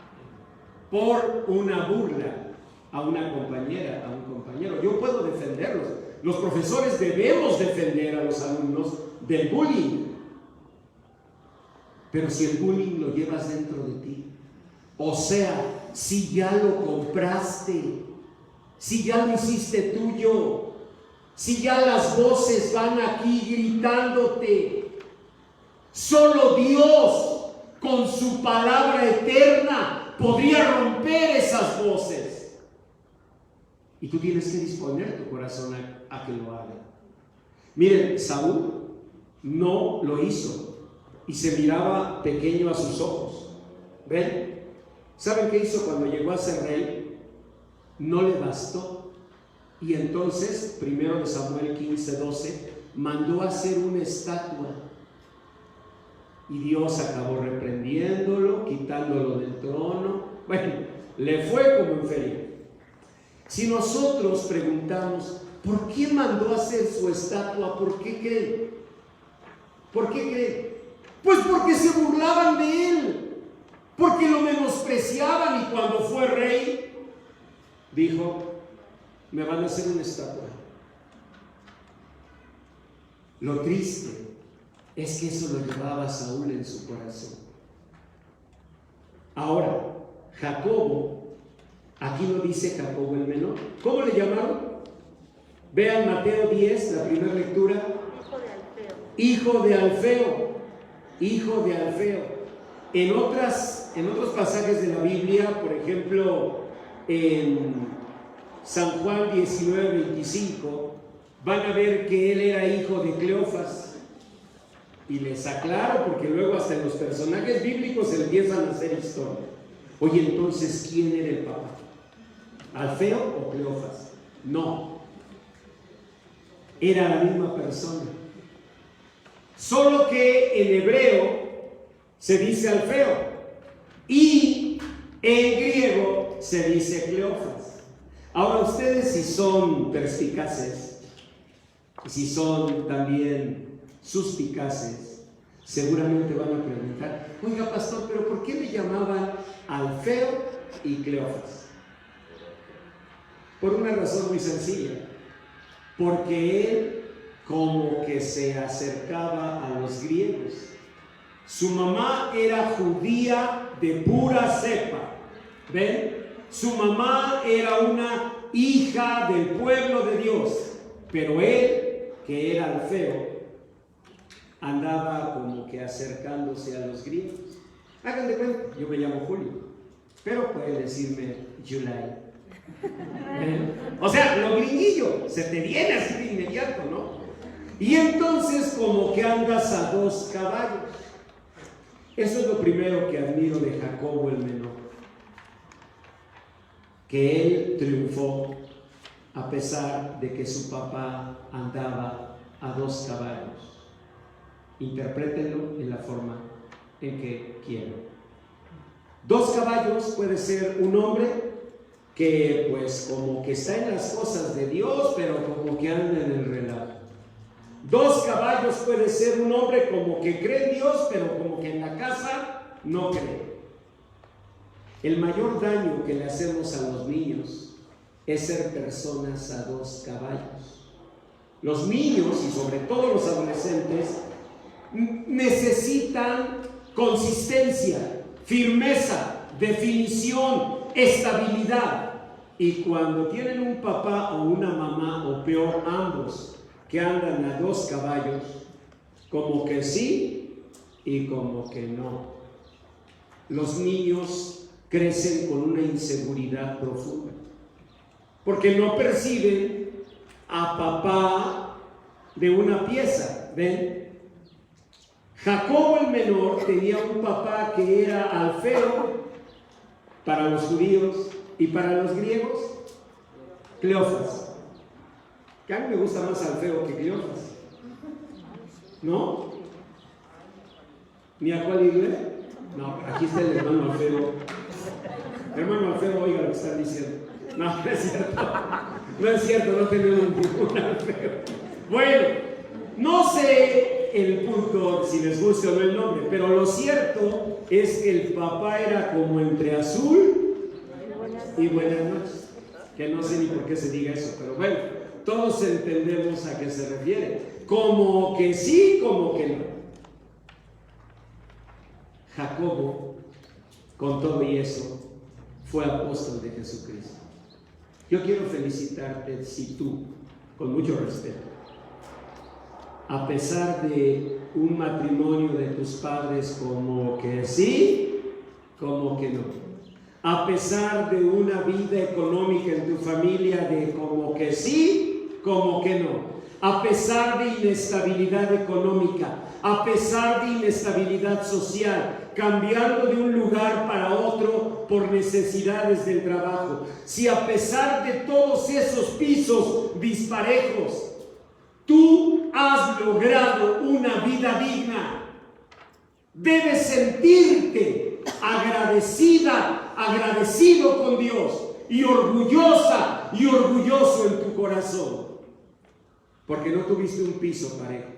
por una burla a una compañera, a un compañero. Yo puedo defenderlos. Los profesores debemos defender a los alumnos del bullying. Pero si el bullying lo llevas dentro de ti, o sea, si ya lo compraste, si ya lo hiciste tuyo, si ya las voces van aquí gritándote, solo Dios con su palabra eterna podría romper esas voces. Y tú tienes que disponer tu corazón a que lo haga. Miren, Saúl no lo hizo y se miraba pequeño a sus ojos. ¿Ven? ¿Saben qué hizo cuando llegó a ser rey? No le bastó. Y entonces, 1 Samuel 15, 12, mandó a hacer una estatua. Y Dios acabó reprendiéndolo, quitándolo del trono. Bueno, le fue como en feria. Si nosotros preguntamos, ¿por qué mandó a hacer su estatua? ¿Por qué creen? ¿Por qué creen? Pues porque se burlaban de él. porque lo menospreciaban, y cuando fue rey, dijo: me van a hacer una estatua. Lo triste es que eso lo llevaba Saúl en su corazón. Ahora, Jacobo, aquí no dice Jacobo el menor. ¿Cómo le llamaron? Vean Mateo 10, la primera lectura. Hijo de Alfeo. Hijo de Alfeo. En otros pasajes de la Biblia, por ejemplo, en San Juan 19, 25, van a ver que él era hijo de Cleofas. Y les aclaro, porque luego hasta en los personajes bíblicos se empiezan a hacer historia. Oye, entonces, ¿quién era el papá? ¿Alfeo o Cleofas? No. Era la misma persona. Solo que en hebreo se dice Alfeo y en griego se dice Cleofas. Ahora, ustedes, si son perspicaces, si son también suspicaces, seguramente van a preguntar: oiga, pastor, ¿pero por qué le llamaban Alfeo y Cleofas? Por una razón muy sencilla: porque él como que se acercaba a los griegos. Su mamá era judía de pura cepa. ¿Ven? Su mamá era una hija del pueblo de Dios, pero él, que era Alfeo, andaba como que acercándose a los griegos. Hagan de cuenta, yo me llamo Julio, pero pueden decirme July. O sea, lo gringuillo se te viene así de inmediato, ¿no? Y entonces como que andas a dos caballos. Eso es lo primero que admiro de Jacobo el menor, que él triunfó a pesar de que su papá andaba a dos caballos. Interprétenlo en la forma en que quieran. Dos caballos puede ser un hombre que pues como que está en las cosas de Dios, pero como que anda en el relajo. Dos caballos puede ser un hombre como que cree en Dios, pero como que en la casa no cree. El mayor daño que le hacemos a los niños es ser personas a dos caballos. Los niños, y sobre todo los adolescentes, necesitan consistencia, firmeza, definición, estabilidad. Y cuando tienen un papá o una mamá, o peor, ambos, que andan a dos caballos, como que sí y como que no, los niños crecen con una inseguridad profunda, porque no perciben a papá de una pieza. ¿Ven? Jacobo el menor tenía un papá que era Alfeo para los judíos, y para los griegos, Cleofas. Que a mí me gusta más Alfeo que Cleofas, ¿no? ¿Ni a cuál iglesia? No, aquí está el hermano Alfeo. Hermano Alfeo, oiga lo que están diciendo. No, no es cierto. No es cierto, no tenemos ningún Alfeo. Bueno, no sé el punto, si les gusta o no el nombre, pero lo cierto es que el papá era como entre azul y buenas noches. Que no sé ni por qué se diga eso, pero bueno, todos entendemos a qué se refiere. Como que sí, como que no. Jacobo, con todo y eso, fue apóstol de Jesucristo. Yo quiero felicitarte si tú, con mucho respeto, a pesar de un matrimonio de tus padres como que sí, como que no, a pesar de una vida económica en tu familia de como que sí, como que no, a pesar de inestabilidad económica, a pesar de inestabilidad social, cambiando de un lugar para otro por necesidades del trabajo, si a pesar de todos esos pisos disparejos, tú has logrado una vida digna, debes sentirte agradecido con Dios y orgullosa y orgulloso en tu corazón, porque no tuviste un piso parejo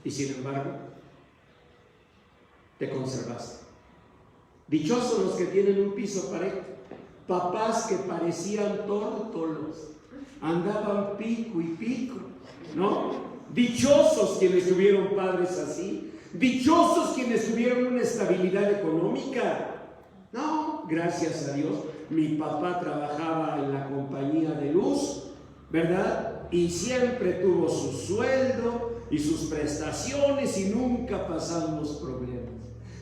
y sin embargo te conservaste. Dichosos los que tienen un piso parejo. Papás que parecían tórtolos, andaban pico y pico, ¿no? Dichosos quienes tuvieron padres así. Dichosos quienes tuvieron una estabilidad económica. No, gracias a Dios, mi papá trabajaba en la compañía de luz, ¿verdad? Y siempre tuvo su sueldo y sus prestaciones y nunca pasamos problemas.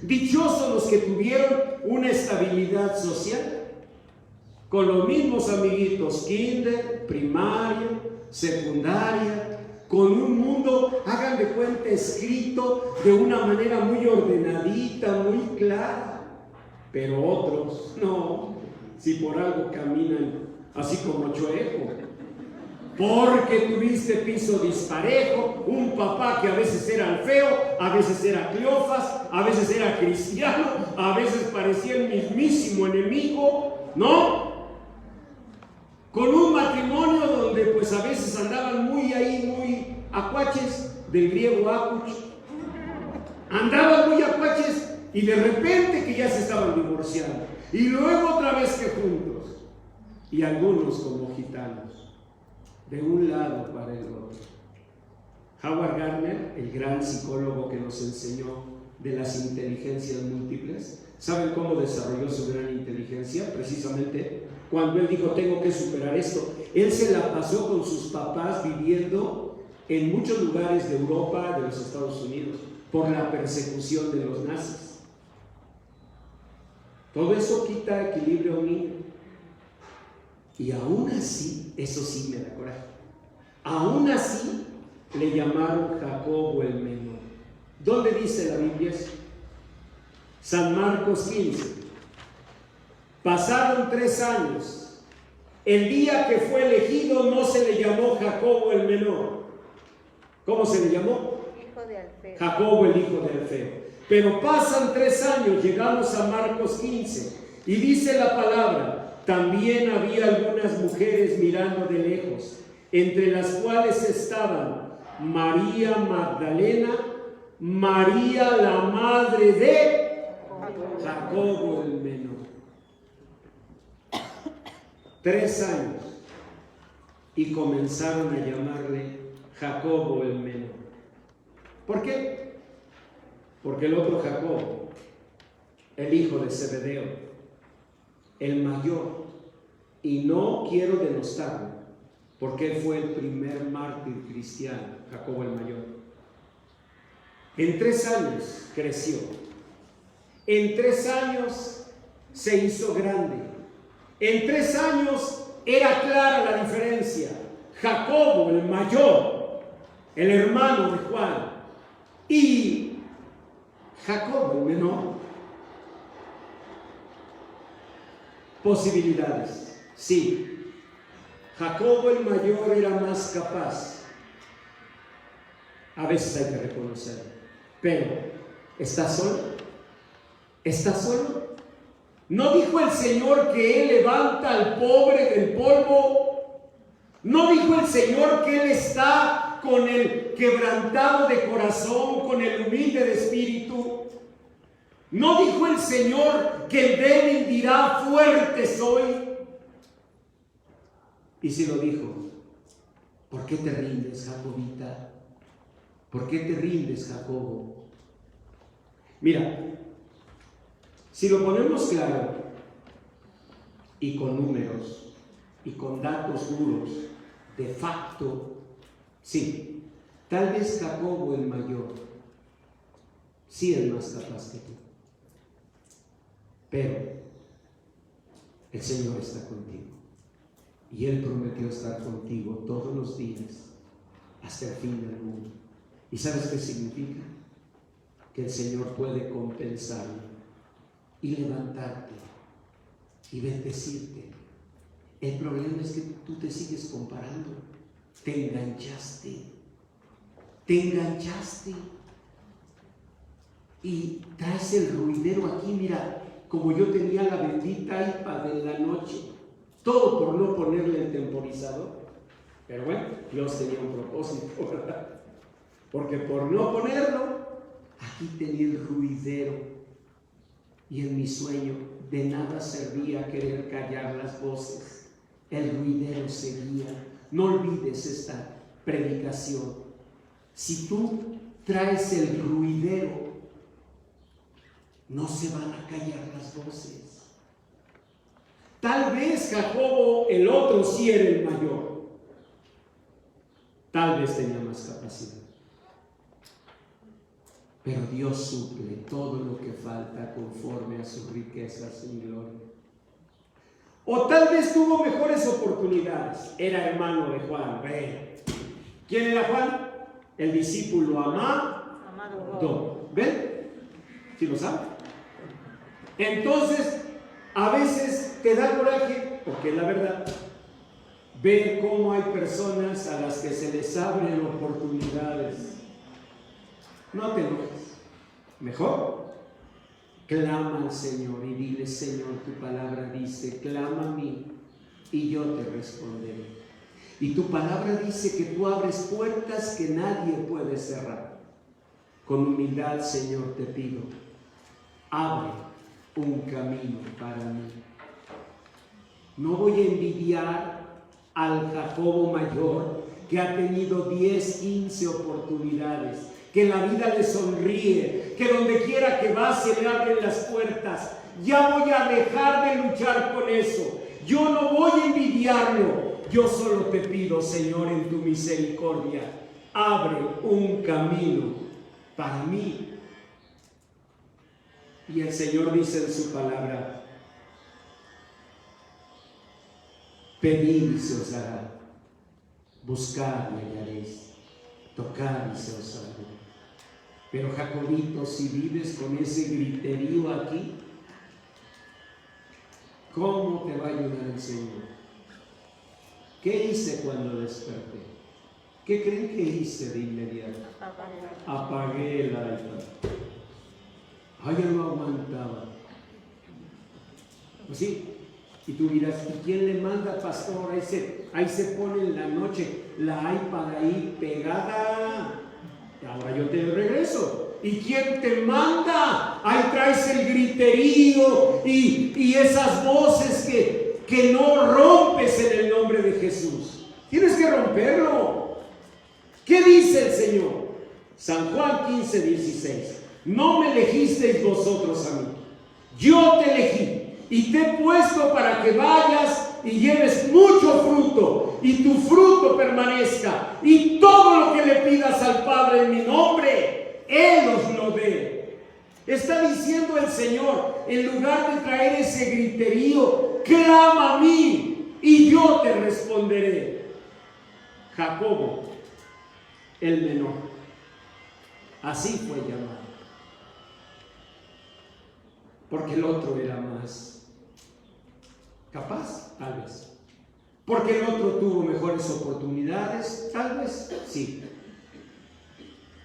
Dichosos los que tuvieron una estabilidad social, con los mismos amiguitos, kinder, primaria, secundaria, con un mundo, hagan de cuenta, escrito de una manera muy ordenadita, muy clara. Pero otros, no, si por algo caminan así como chueco, porque tuviste piso disparejo, un papá que a veces era el feo, a veces era Cleofas, a veces era cristiano, a veces parecía el mismísimo enemigo, ¿no? Con un matrimonio donde pues a veces andaban muy acuaches, del griego acuch, andaban muy acuaches y de repente que ya se estaban divorciando y luego otra vez que juntos, y algunos como gitanos, de un lado para el otro. Howard Gardner, el gran psicólogo que nos enseñó de las inteligencias múltiples, ¿saben cómo desarrolló su gran inteligencia? Precisamente cuando él dijo, tengo que superar esto. Él se la pasó con sus papás viviendo en muchos lugares de Europa, de los Estados Unidos, por la persecución de los nazis. Todo eso quita equilibrio a un niño. Y aún así, eso sí me da coraje, aún así le llamaron Jacobo el menor. ¿Dónde dice la Biblia eso? San Marcos 15. Pasaron 3 años. El día que fue elegido no se le llamó Jacobo el menor. ¿Cómo se le llamó? Hijo de Alfeo. Jacobo el hijo de Alfeo. Pero pasan 3 años, llegamos a Marcos 15 y dice la palabra, también había algunas mujeres mirando de lejos, entre las cuales estaban María Magdalena, María la madre de Jacobo el menor. 3 años y comenzaron a llamarle Jacobo el menor. ¿Por qué? Porque el otro Jacobo, el hijo de Zebedeo, el mayor, y no quiero denostarlo, porque él fue el primer mártir cristiano, Jacobo el mayor. En 3 años creció, en 3 años se hizo grande, en 3 años era clara la diferencia. Jacobo el mayor, el hermano de Juan, y Jacobo el menor. Posibilidades, sí. Jacobo el mayor era más capaz, a veces hay que reconocerlo, pero ¿está solo? ¿Está solo? ¿No dijo el Señor que Él levanta al pobre del polvo? ¿No dijo el Señor que Él está con el quebrantado de corazón, con el humilde de espíritu? ¿No dijo el Señor que el débil dirá fuerte soy? Y si lo dijo, ¿por qué te rindes, Jacobita? ¿Por qué te rindes, Jacobo? Mira, si lo ponemos claro y con números y con datos duros, de facto, sí, tal vez Jacobo el mayor sí es más capaz que tú. Pero el Señor está contigo y Él prometió estar contigo todos los días hasta el fin del mundo. ¿Y sabes qué significa? Que el Señor puede compensarlo y levantarte y bendecirte. El problema es que tú te sigues comparando, te enganchaste y traes el ruidero aquí. Mira, como yo tenía la bendita iPad en la noche, todo por no ponerle el temporizador. Pero bueno, Dios tenía un propósito, ¿verdad? Porque por no ponerlo, aquí tenía el ruidero. Y en mi sueño de nada servía querer callar las voces. El ruidero seguía. No olvides esta predicación. Si tú traes el ruidero, no se van a callar las voces. Tal vez Jacobo, el otro, sí era el mayor. Tal vez tenía más capacidad. Pero Dios suple todo lo que falta conforme a sus riquezas en gloria. O tal vez tuvo mejores oportunidades. Era hermano de Juan. ¿Quién era Juan? El discípulo amado. ¿Ven? ¿Sí lo saben? Entonces, a veces te da coraje, porque es la verdad, ver cómo hay personas a las que se les abren oportunidades. No te enojes. Mejor, clama al Señor y dile: Señor, tu palabra dice, clama a mí y yo te responderé. Y tu palabra dice que tú abres puertas que nadie puede cerrar. Con humildad, Señor, te pido, abre un camino para mí. No voy a envidiar al Jacobo mayor que ha tenido 10, 15 oportunidades, que la vida le sonríe, que donde quiera que va se le abren las puertas. Ya voy a dejar de luchar con eso. Yo no voy a envidiarlo. Yo solo te pido, Señor, en tu misericordia, abre un camino para mí. Y el Señor dice en su palabra: pedid y se os dará, buscad y hallaréis, tocad y se os abrirá. Pero Jacobito, si vives con ese griterío aquí, ¿cómo te va a ayudar el Señor? ¿Qué hice cuando desperté? ¿Qué creen que hice de inmediato? Apagué el iPad. Ay, ya no aguantaba. Pues sí. Y tú dirás: ¿y quién le manda, pastor? Ahí se pone en la noche la iPad ahí pegada. Ahora yo te regreso. ¿Y quién te manda? Ahí traes el griterío y esas voces que no rompes en el nombre de Jesús. Tienes que romperlo. ¿Qué dice el Señor? San Juan 15:16. No me elegisteis vosotros a mí, yo te elegí y te he puesto para que vayas y lleves mucho fruto y tu fruto permanezca, y todo lo que le pidas al Padre en mi nombre, Él os lo dé. Está diciendo el Señor, en lugar de traer ese griterío, clama a mí y yo te responderé. Jacobo, el menor, así fue llamado, porque el otro era más capaz, tal vez. Porque el otro tuvo mejores oportunidades, tal vez, sí.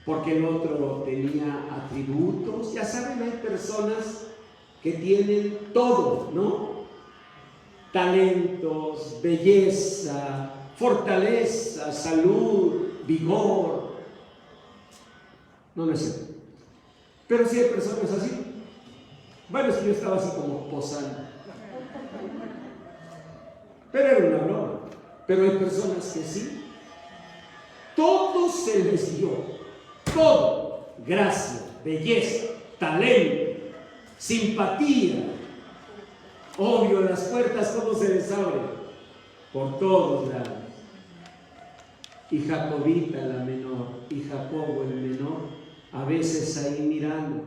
Porque el otro tenía atributos. Ya saben, hay personas que tienen todo, ¿no? Talentos, belleza, fortaleza, salud, vigor. No lo sé. Pero sí hay personas así. Bueno, es que yo estaba así como posando. Pero era una broma. Pero hay personas que sí. Todo se les dio. Todo. Gracia, belleza, talento, simpatía. Obvio, las puertas, ¿cómo se les abre? Por todos lados. Y Jacobita, la menor, y Jacobo, el menor, a veces ahí mirando,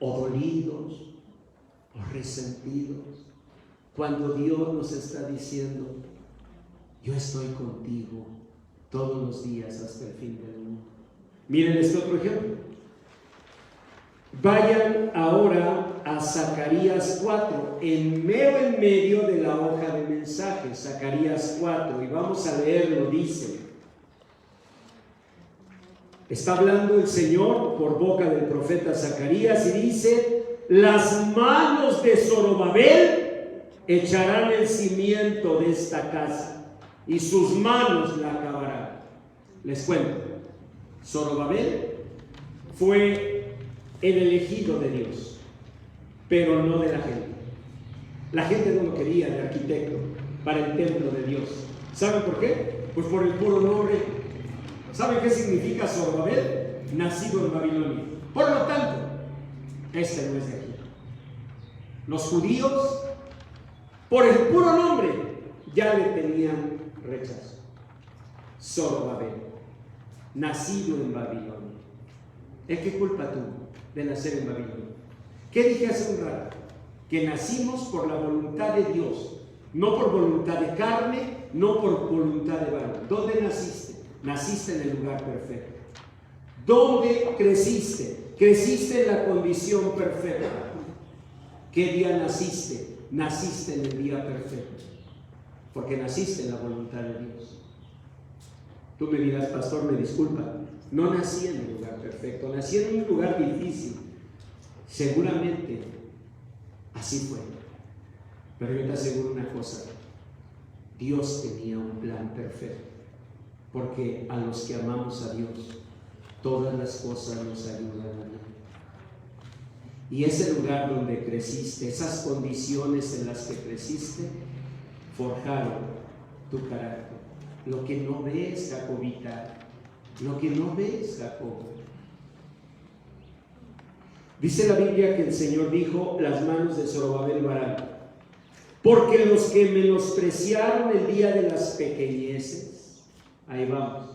o dolidos, o resentidos, cuando Dios nos está diciendo: yo estoy contigo todos los días hasta el fin del mundo. Miren este otro ejemplo. Vayan ahora a Zacarías 4, en medio de la hoja de mensajes, Zacarías 4, y vamos a leerlo. Dice: está hablando el Señor por boca del profeta Zacarías y dice: las manos de Zorobabel echarán el cimiento de esta casa y sus manos la acabarán. Les cuento, Zorobabel fue el elegido de Dios. pero no de la gente. La gente no lo quería de arquitecto para el templo de Dios. ¿Saben por qué? Pues por el puro nombre. ¿Saben qué significa Zorobabel? Nacido en Babilonia. Por lo tanto, este no es de aquí. Los judíos, por el puro nombre, ya le tenían rechazo. Zorobabel, nacido en Babilonia. ¿Es qué culpa tuvo de nacer en Babilonia? ¿Qué dije hace un rato? Que nacimos por la voluntad de Dios, no por voluntad de carne, no por voluntad de varón. ¿Dónde naciste? Naciste en el lugar perfecto. ¿Dónde creciste? Creciste en la condición perfecta. ¿Qué día naciste? Naciste en el día perfecto, porque naciste en la voluntad de Dios. Tú me dirás, pastor, me disculpa, no nací en un lugar perfecto, nací en un lugar difícil. Seguramente así fue, pero yo te aseguro una cosa: Dios tenía un plan perfecto, porque a los que amamos a Dios, todas las cosas nos ayudan a bien. Y ese lugar donde creciste, esas condiciones en las que creciste, forjaron tu carácter. Lo que no ves, Jacobita, lo que no ves, Jacobo. Dice la Biblia que el Señor dijo: las manos de Zorobabel lo harán, porque los que menospreciaron el día de las pequeñeces, ahí vamos.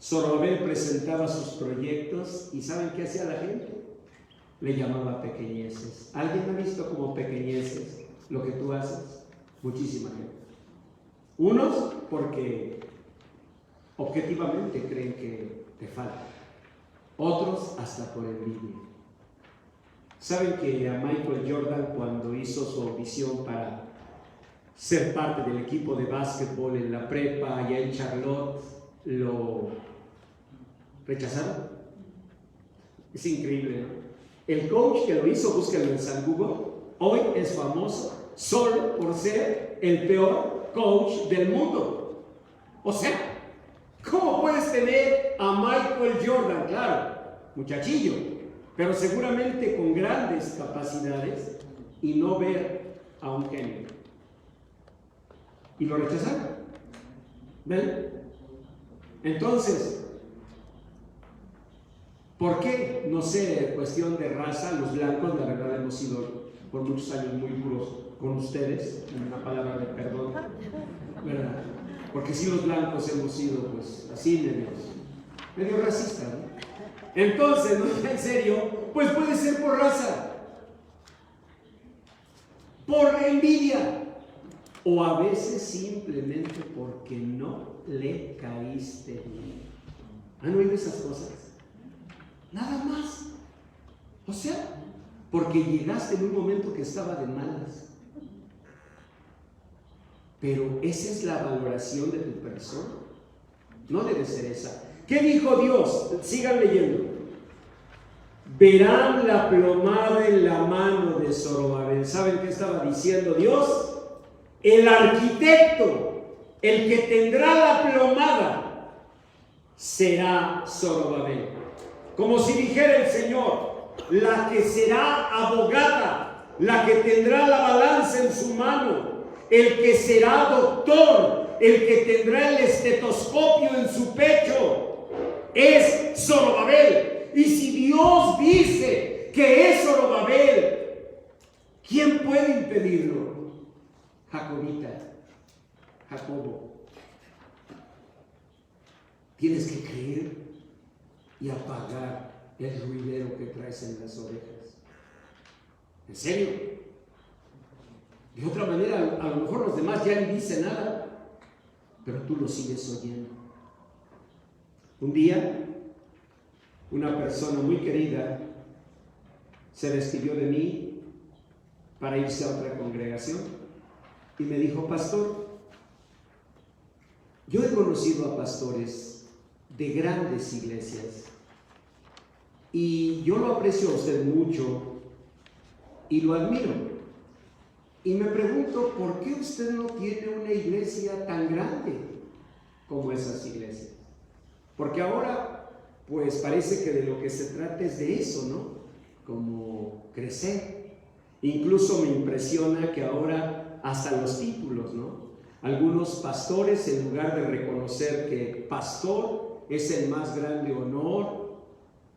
Zorobabel presentaba sus proyectos y ¿saben qué hacía la gente? Le llamaba pequeñeces. ¿Alguien ha visto como pequeñeces lo que tú haces? Muchísima gente. Unos porque objetivamente creen que te falta, otros hasta por envidia. ¿Saben que a Michael Jordan, cuando hizo su audición para ser parte del equipo de básquetbol en la prepa allá en Charlotte, lo rechazaron? Es increíble, ¿no? El coach que lo hizo, búsquenlo en San Google, hoy es famoso solo por ser el peor coach del mundo. O sea, ¿cómo puedes tener a Michael Jordan? Claro, muchachillo, pero seguramente con grandes capacidades, y no ver a un genio. Y lo rechazaron. ¿Ven? Entonces, ¿por qué? No sé, cuestión de raza. Los blancos, la verdad, hemos sido por muchos años muy duros con ustedes, en una palabra de perdón, ¿verdad? Porque si los blancos hemos sido, pues, así medio racistas, ¿no? Entonces, no, en serio, pues puede ser por raza, por envidia, o a veces simplemente porque no le caíste bien. ¿Han oído esas cosas? Nada más. O sea, porque llegaste en un momento que estaba de malas. Pero esa es la valoración de tu persona. No debe ser esa. ¿Qué dijo Dios? Sigan leyendo. Verán la plomada en la mano de Zorobabel. ¿Saben qué estaba diciendo Dios? El arquitecto, el que tendrá la plomada, será Zorobabel. Como si dijera el Señor: la que será abogada, la que tendrá la balanza en su mano, el que será doctor, el que tendrá el estetoscopio en su pecho, es Zorobabel. Y si Dios dice que es Zorobabel, ¿quién puede impedirlo? Jacobita, Jacobo, tienes que creer y apagar el ruidero que traes en las orejas. ¿En serio? De otra manera, a lo mejor los demás ya ni dicen nada, pero tú lo sigues oyendo. Un día, una persona muy querida se despidió de mí para irse a otra congregación y me dijo: pastor, yo he conocido a pastores de grandes iglesias y yo lo aprecio a usted mucho y lo admiro, y me pregunto por qué usted no tiene una iglesia tan grande como esas iglesias, porque ahora pues parece que de lo que se trata es de eso, ¿no? como crecer. Incluso me impresiona que ahora hasta los títulos, ¿no? Algunos pastores, en lugar de reconocer que pastor es el más grande honor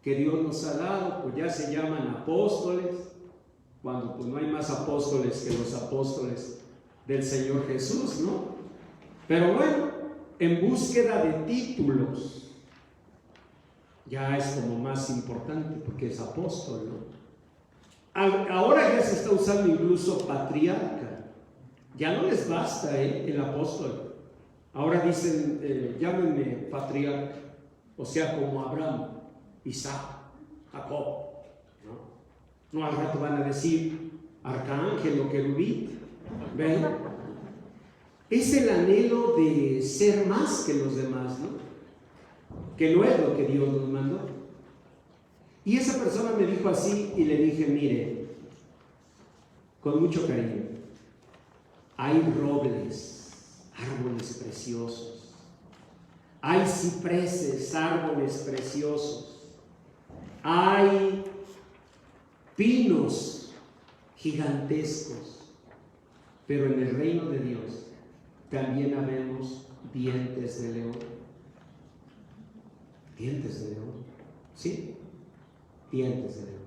que Dios nos ha dado, pues ya se llaman apóstoles, cuando pues no hay más apóstoles que los apóstoles del Señor Jesús, ¿no? Pero bueno, en búsqueda de títulos, ya es como más importante porque es apóstol, ¿no? Ahora ya se está usando incluso patriarca. Ya no les basta el apóstol. Ahora dicen, llámenme patriarca, o sea, como Abraham, Isaac, Jacob, ¿no? No, al rato van a decir arcángel o querubín. ¿Ven? Es el anhelo de ser más que los demás, ¿no? Que no es lo que Dios nos mandó. Y esa persona me dijo así y le dije, mire, con mucho cariño, hay robles, árboles preciosos, hay cipreses, árboles preciosos, hay pinos gigantescos, pero en el reino de Dios también habemos dientes de león. Dientes de león, ¿sí? Dientes de león.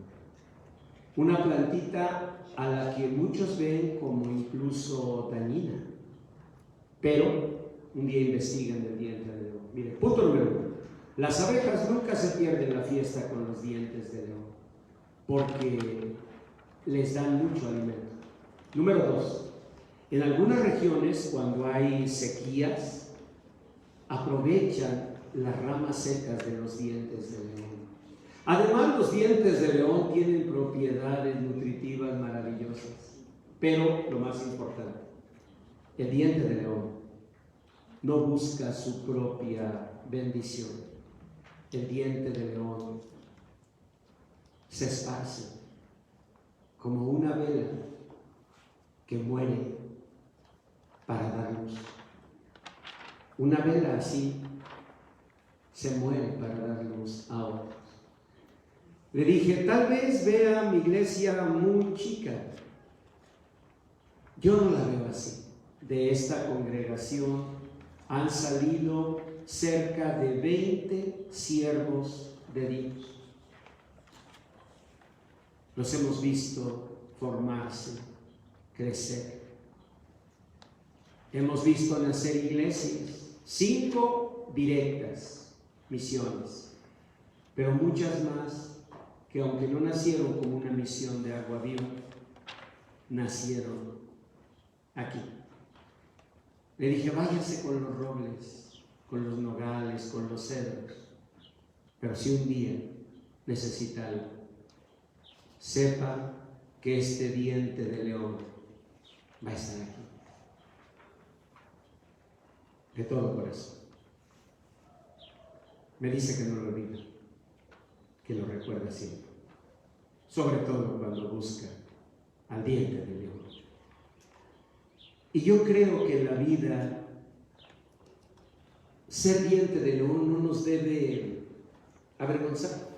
Una plantita a la que muchos ven como incluso dañina, pero un día investigan el diente de león. Mire, punto número 1. Las abejas nunca se pierden la fiesta con los dientes de león, porque les dan mucho alimento. Número 2. En algunas regiones, cuando hay sequías, aprovechan las ramas secas de los dientes de león. Además, los dientes de león tienen propiedades nutritivas maravillosas. Pero lo más importante, el diente de león no busca su propia bendición. El diente de león se esparce como una vela que muere para dar luz. Una vela así se muere para dar luz a otros. Le dije, tal vez vea mi iglesia muy chica. Yo no la veo así. De esta congregación han salido cerca de 20 siervos de Dios. Los hemos visto formarse, crecer. Hemos visto nacer iglesias, 5 directas misiones, pero muchas más que aunque no nacieron como una misión de agua viva, nacieron aquí. Le dije, váyase con los robles, con los nogales, con los cedros, pero si un día necesita algo, sepa que este diente de león va a estar aquí. De todo corazón. Me dice que no lo olvida, que lo recuerda siempre, sobre todo cuando busca al diente de león. Y yo creo que en la vida ser diente de león no nos debe avergonzar.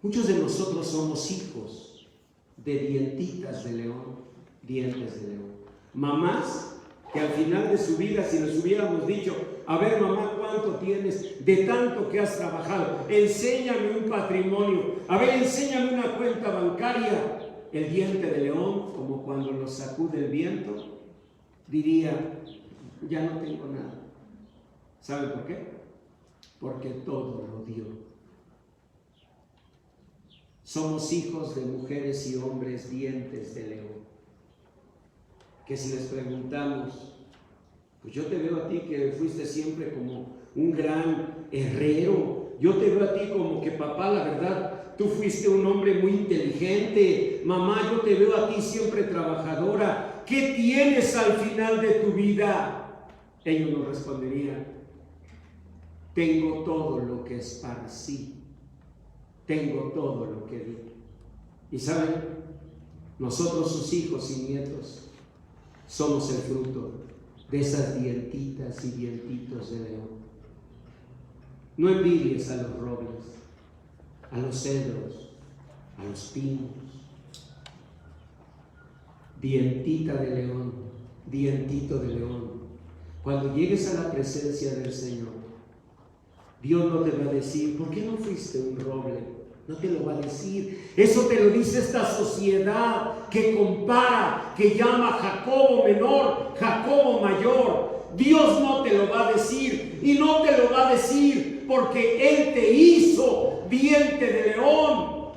Muchos de nosotros somos hijos de dientitas de león, dientes de león. Mamás que al final de su vida, si les hubiéramos dicho, a ver mamá, ¿cuánto tienes de tanto que has trabajado? Enséñame un patrimonio, a ver, enséñame una cuenta bancaria. El diente de león, como cuando lo sacude el viento, diría, ya no tengo nada. ¿Sabe por qué? Porque todo lo dio. Somos hijos de mujeres y hombres dientes de león, que si les preguntamos, pues yo te veo a ti que fuiste siempre como un gran herrero, yo te veo a ti como que papá, la verdad, tú fuiste un hombre muy inteligente, mamá, yo te veo a ti siempre trabajadora, ¿qué tienes al final de tu vida? Ellos nos responderían, tengo todo lo que esparcí, tengo todo lo que di. Y saben, nosotros sus hijos y nietos somos el fruto de esas dientitas y dientitos de león. No envidies a los robles, a los cedros, a los pinos. Dientita de león, dientito de león. Cuando llegues a la presencia del Señor, Dios no te va a decir, ¿por qué no fuiste un roble? No te lo va a decir. Eso te lo dice esta sociedad que compara, que llama Jacobo menor, Jacobo mayor. Dios no te lo va a decir, y no te lo va a decir porque Él te hizo diente de león.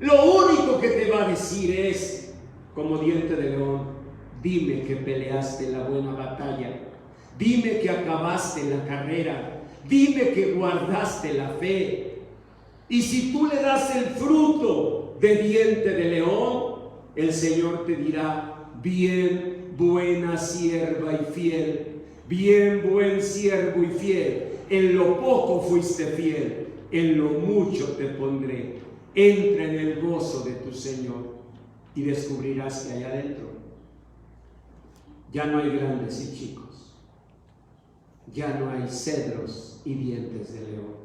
Lo único que te va a decir es, como diente de león, dime que peleaste la buena batalla, dime que acabaste la carrera, dime que guardaste la fe. Y si tú le das el fruto de diente de león, el Señor te dirá, bien, buena sierva y fiel, bien, buen siervo y fiel, en lo poco fuiste fiel, en lo mucho te pondré. Entra en el gozo de tu Señor y descubrirás que allá adentro ya no hay grandes y chicos, ya no hay cedros y dientes de león.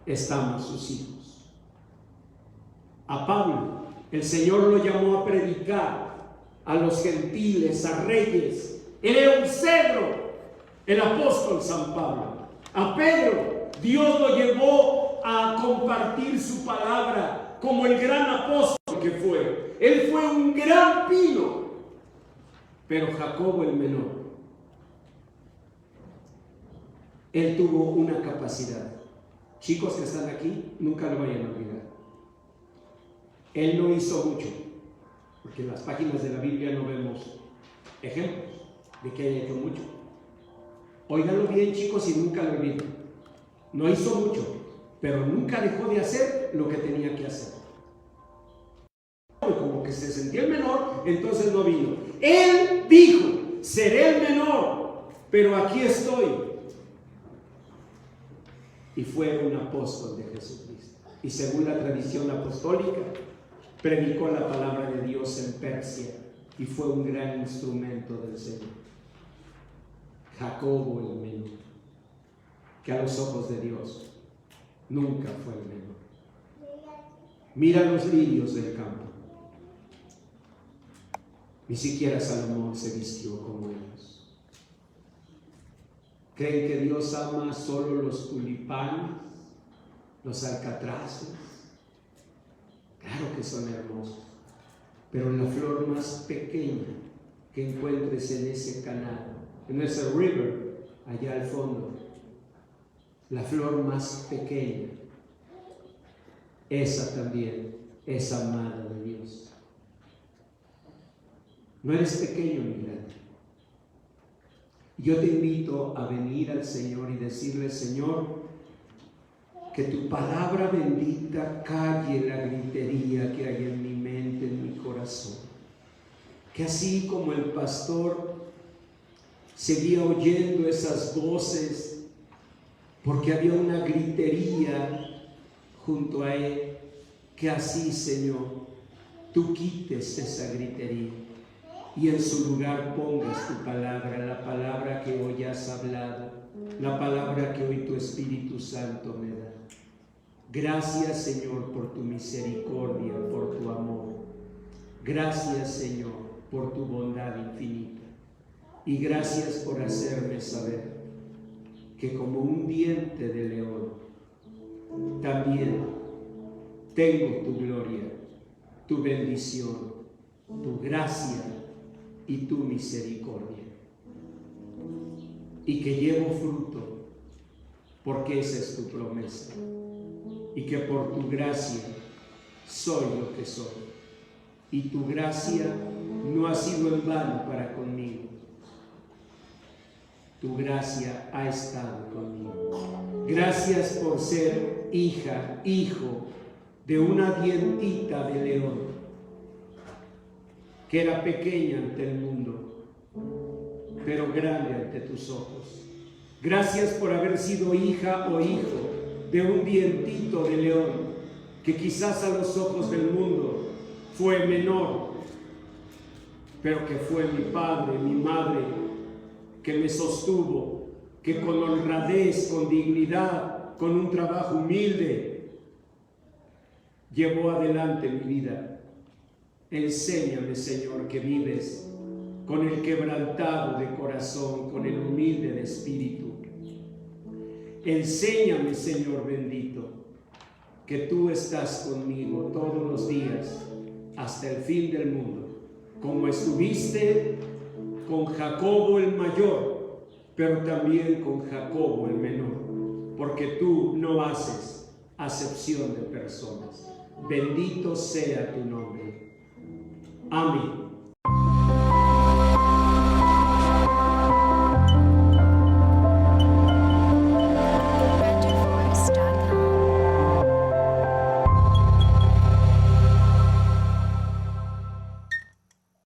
Estamos sus hijos. A Pablo, el Señor lo llamó a predicar a los gentiles, a reyes. Él era un cedro, el apóstol San Pablo. A Pedro, Dios lo llevó a compartir su palabra como el gran apóstol que fue. Él fue un gran pino, pero Jacobo el menor, él tuvo una capacidad. Chicos que están aquí, nunca lo vayan a olvidar. Él no hizo mucho, porque en las páginas de la Biblia no vemos ejemplos de que haya hecho mucho. Óiganlo bien, chicos, y nunca lo olviden. No hizo mucho, pero nunca dejó de hacer lo que tenía que hacer. Como que se sentía el menor, entonces no vino. Él dijo, seré el menor, pero aquí estoy. Y fue un apóstol de Jesucristo. Y según la tradición apostólica, predicó la palabra de Dios en Persia y fue un gran instrumento del Señor. Jacobo el menor, que a los ojos de Dios nunca fue el menor. Mira los lirios del campo. Ni siquiera Salomón se vistió como ellos. ¿Creen que Dios ama solo los tulipanes, los alcatraces? Claro que son hermosos, pero la flor más pequeña que encuentres en ese canal, en ese river, allá al fondo, la flor más pequeña, esa también es amada de Dios. No eres pequeño ni grande. Yo te invito a venir al Señor y decirle, Señor, que tu palabra bendita calle la gritería que hay en mi mente, en mi corazón. Que así como el pastor seguía oyendo esas voces, porque había una gritería junto a él, que así, Señor, tú quites esa gritería y en su lugar pongas tu palabra, la palabra que hoy has hablado, la palabra que hoy tu Espíritu Santo me da. Gracias, Señor, por tu misericordia, por tu amor. Gracias, Señor, por tu bondad infinita. Y gracias por hacerme saber que como un diente de león, también tengo tu gloria, tu bendición, tu gracia y tu misericordia, y que llevo fruto, porque esa es tu promesa, y que por tu gracia soy lo que soy, y tu gracia no ha sido en vano para conmigo, tu gracia ha estado conmigo. Gracias por ser hija, hijo de una dientita de león, que era pequeña ante el mundo, pero grande ante tus ojos. Gracias por haber sido hija o hijo de un dientito de león, que quizás a los ojos del mundo fue menor, pero que fue mi padre, mi madre, que me sostuvo, que con honradez, con dignidad, con un trabajo humilde, llevó adelante mi vida. Enséñame, Señor, que vives con el quebrantado de corazón, con el humilde de espíritu. Enséñame, Señor bendito, que tú estás conmigo todos los días hasta el fin del mundo, como estuviste con Jacobo el mayor, pero también con Jacobo el menor, porque tú no haces acepción de personas. Bendito sea tu nombre. Amén.